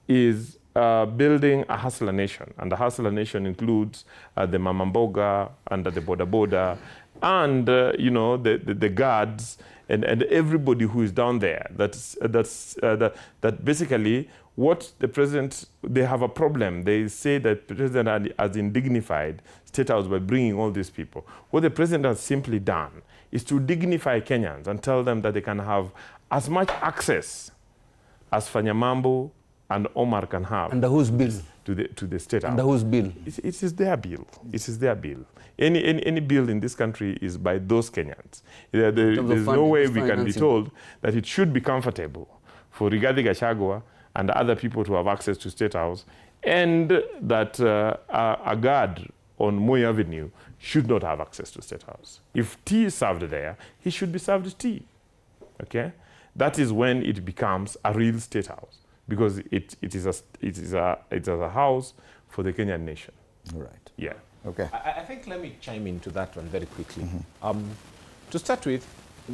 is building a hustler nation, and the hustler nation includes the mamamboga and the boda and the guards and everybody who is down there. That basically what the president, they have a problem. They say that the president has indignified State House by bringing all these people. What the president has simply done is to dignify Kenyans and tell them that they can have as much access as Fanyamambo and Omar can have.
Under whose bill?
To the State House.
Under whose bill?
It is their bill. It is their bill. Any bill in this country is by those Kenyans. There's no way we can be told that it should be comfortable for Rigathi Gachagua and other people to have access to State House, and that a guard on Moi Avenue should not have access to State House. If tea is served there, he should be served tea. Okay? That is when it becomes a real State House, because it is a house for the Kenyan nation.
All right.
Yeah.
Okay.
I think let me chime into that one very quickly. To start with,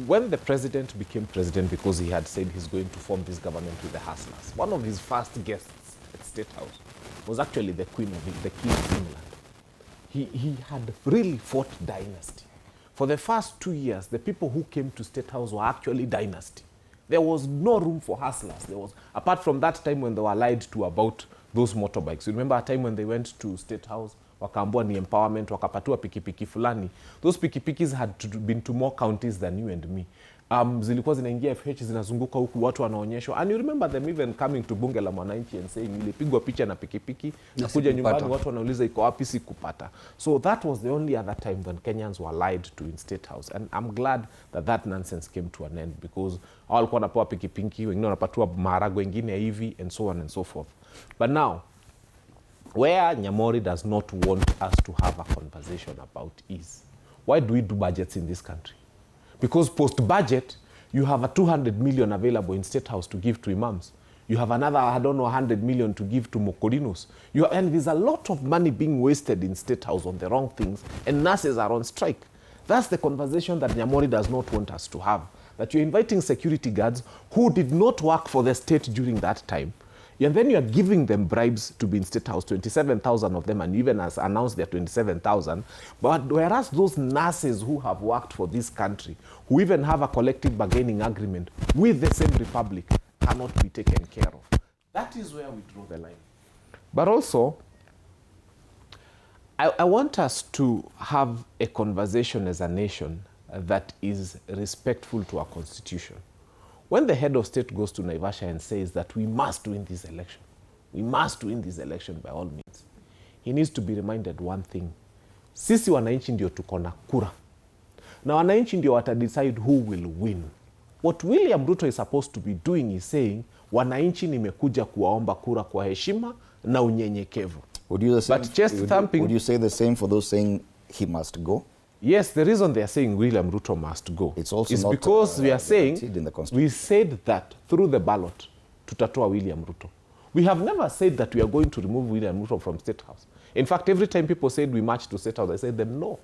when the president became president, because he had said he's going to form this government with the hustlers, one of his first guests at State House was actually the King of England. He had really fought dynasty. For the first 2 years, the people who came to State House were actually dynasty. There was no room for hustlers. Apart from that time when they were lied to about those motorbikes. You remember a time when they went to State House, wakaambua ni empowerment, wakapatua pikipiki fulani. Those pikipikis had been to more counties than you and me. Zilikuwa zinaingia FH, zinazunguka huku, watu wanaonyeshwa. And you remember them even coming to bunge la mwananchi and saying, nilipigwa picha na pikipiki, na kuja nyumbani, watu wanauliza iko wapi, sikupata. So that was the only other time when Kenyans were lied to in State House. And I'm glad that that nonsense came to an end, because walikuwa wanapewa pikipiki, wengine wanapatiwa maharagwe wengine hivi, and so on and so forth. But now, where Nyamori does not want us to have a conversation about is, why do we do budgets in this country? Because post-budget, you have a 200 million available in State House to give to imams. You have another, 100 million to give to Mokorinos. And there's a lot of money being wasted in State House on the wrong things, and nurses are on strike. That's the conversation that Nyamori does not want us to have. That you're inviting security guards who did not work for the state during that time, and then you are giving them bribes to be in State House, 27,000 of them, and even as announced they're 27,000. But whereas those nurses who have worked for this country, who even have a collective bargaining agreement with the same republic, cannot be taken care of. That is where we draw the line. But also, I want us to have a conversation as a nation that is respectful to our constitution. When the head of state goes to Naivasha and says that we must win this election, we must win this election by all means, he needs to be reminded one thing. Sisi wananchi ndio tuko na kura. Na wananchi ndio watadecide who will win. What William Ruto is supposed to be doing is saying, wananchi nimekuja kuwaomba kura kwa heshima na unyenyekevu.
Would you say the same for those saying he must go?
Yes, the reason they are saying William Ruto must go
it's also
is
not,
because we are saying,
in the
we said that through the ballot, tutatoa William Ruto. We have never said that we are going to remove William Ruto from State House. In fact, every time people said we march to State House, I said them, no.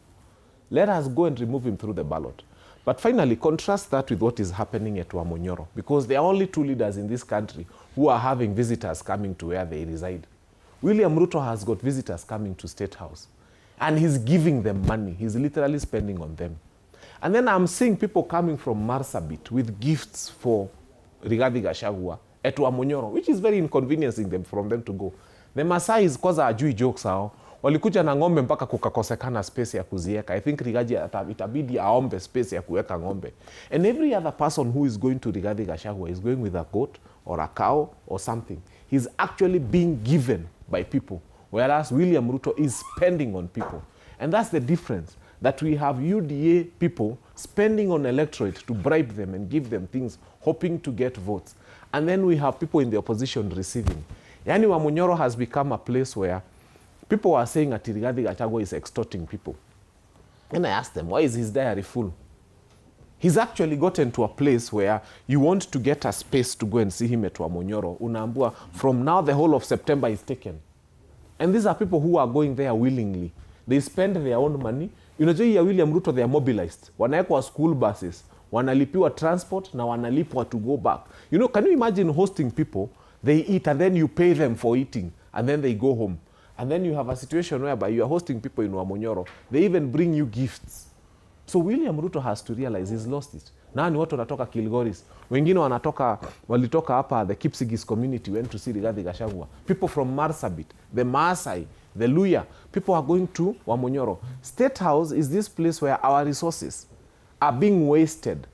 Let us go and remove him through the ballot. But finally, contrast that with what is happening at Wamonyoro, because there are only 2 leaders in this country who are having visitors coming to where they reside. William Ruto has got visitors coming to State House, and he's giving them money. He's literally spending on them. And then I'm seeing people coming from Marsabit with gifts for Rigathi Gachagua at Wamonyoro, which is very inconveniencing them from them to go. The Masai is cause ajui jokes hao. Walikuja na ng'ombe mpaka kukakosekana space ya kuzieka. I think Rigathi itabidi aombe space ya kuweka ng'ombe. And every other person who is going to Rigathi Gachagua is going with a goat or a cow or something. He's actually being given by people, whereas William Ruto is spending on people. And that's the difference, that we have UDA people spending on electorate to bribe them and give them things, hoping to get votes. And then we have people in the opposition receiving. Yani Wamonyoro has become a place where people are saying that Rigathi Gachagua is extorting people. And I asked them, why is his diary full? He's actually gotten to a place where you want to get a space to go and see him at Wamonyoro. Unaambua, from now the whole of September is taken. And these are people who are going there willingly. They spend their own money. Unajua ya William Ruto, they are mobilized. Wanaekwa school buses, wanalipiwa transport, na wanalipwa to go back. You know, can you imagine hosting people? They eat and then you pay them for eating and then they go home. And then you have a situation whereby you are hosting people in Wamonyoro. They even bring you gifts. So William Ruto has to realize he's lost it. Nani watu wanatoka Kilgoris. Wengine walitoka hapa, the Kipsigis community went to see Rigathi Gachagua. People from Marsabit, the Maasai, the Luya, people are going to Wamonyoro. State House is this place where our resources are being wasted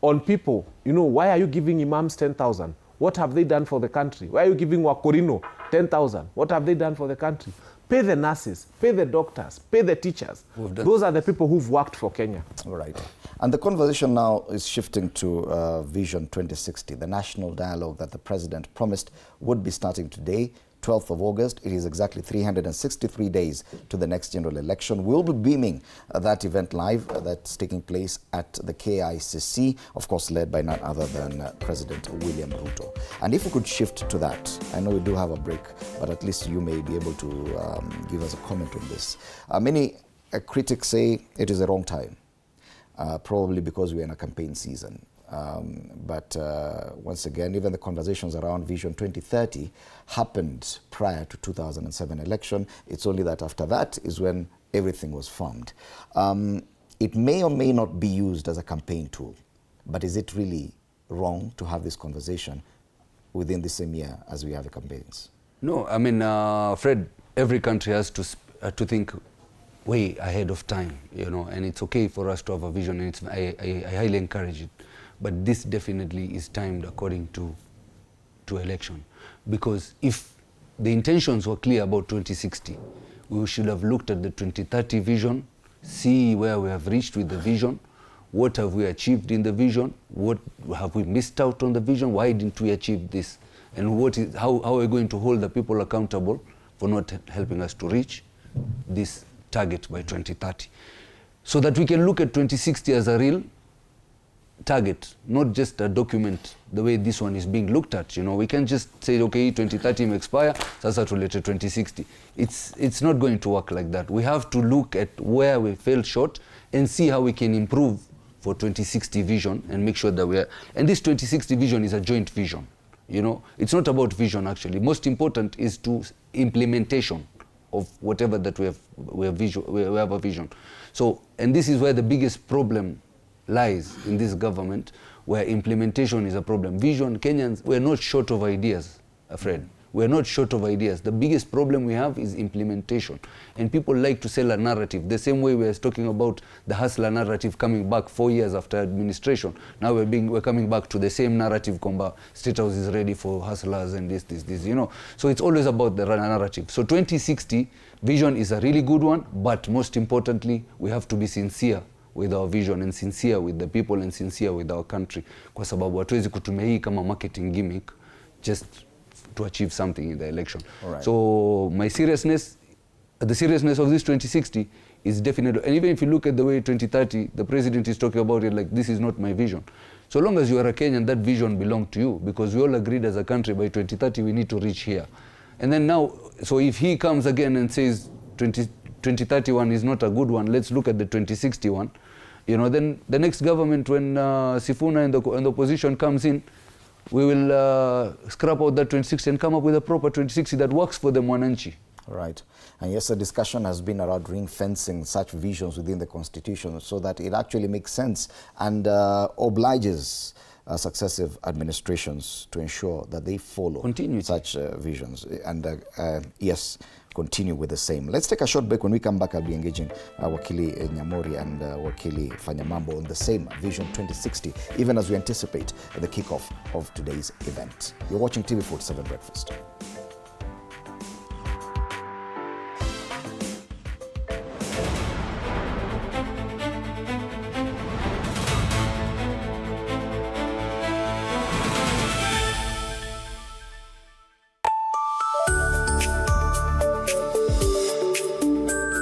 on people. You know, why are you giving imams 10,000? What have they done for the country? Why are you giving Wakorino 10,000? What have they done for the country? Pay the nurses, pay the doctors, pay the teachers. Those are the people who've worked for Kenya.
All right. And the conversation now is shifting to Vision 2060, the national dialogue that the president promised would be starting today, 12th of August. It is exactly 363 days to the next general election. We'll be beaming that event live that's taking place at the KICC, of course led by none other than President William Ruto. And if we could shift to that, I know we do have a break, but at least you may be able to give us a comment on this. Many critics say it is the wrong time, probably because we're in a campaign season. But once again, even the conversations around Vision 2030 happened prior to 2007 election. It's only that after that is when everything was formed. It may or may not be used as a campaign tool, but is it really wrong to have this conversation within the same year as we have the campaigns?
No, I mean, Fred, every country has to think way ahead of time, you know, and it's okay for us to have a vision, and I highly encourage it. But this definitely is timed according to election. Because if the intentions were clear about 2060, we should have looked at the 2030 vision, see where we have reached with the vision, what have we achieved in the vision, what have we missed out on the vision, why didn't we achieve this, and how are we going to hold the people accountable for not helping us to reach this target by 2030. So that we can look at 2060 as a real target, not just a document the way this one is being looked at. You know, we can just say, okay, 2030 may expire, sasa tulete 2060. It's not going to work like that. We have to look at where we fell short and see how we can improve for 2060 vision and make sure that we are, and this 2060 vision is a joint vision. You know, it's not about vision actually. Most important is to implementation of whatever that we have a vision. So, and this is where the biggest problem lies in this government, where implementation is a problem. Vision, Kenyans, we're not short of ideas, Fred. We're not short of ideas. The biggest problem we have is implementation. And people like to sell a narrative. The same way we're talking about the hustler narrative coming back 4 years after administration. Now we're coming back to the same narrative, State House is ready for hustlers and this, you know. So it's always about the narrative. So 2060 vision is a really good one, but most importantly, we have to be sincere with our vision and sincere with the people and sincere with our country. Kwa sababu hatuwezi kutumia hii kama marketing gimmick just to achieve something in the election. Right. So my seriousness, the seriousness of this 2060 is definitely, and even if you look at the way 2030, the president is talking about it like, this is not my vision. So long as you are a Kenyan, that vision belongs to you, because we all agreed as a country by 2030 we need to reach here. And then now, so if he comes again and says 2031 is not a good one, let's look at the 2061, you know, then the next government, when Sifuna and the opposition comes in, we will scrap out that 2060 and come up with a proper 2060 that works for the Mwananchi.
Right. And yes, the discussion has been around ring-fencing such visions within the Constitution so that it actually makes sense and obliges successive administrations to ensure that they follow such visions and, yes, continue with the same. Let's take a short break. When we come back, I'll be engaging Wakili Nyamori and Wakili Fanyamambo on the same Vision 2060, even as we anticipate the kickoff of today's event. You're watching TV47 Breakfast.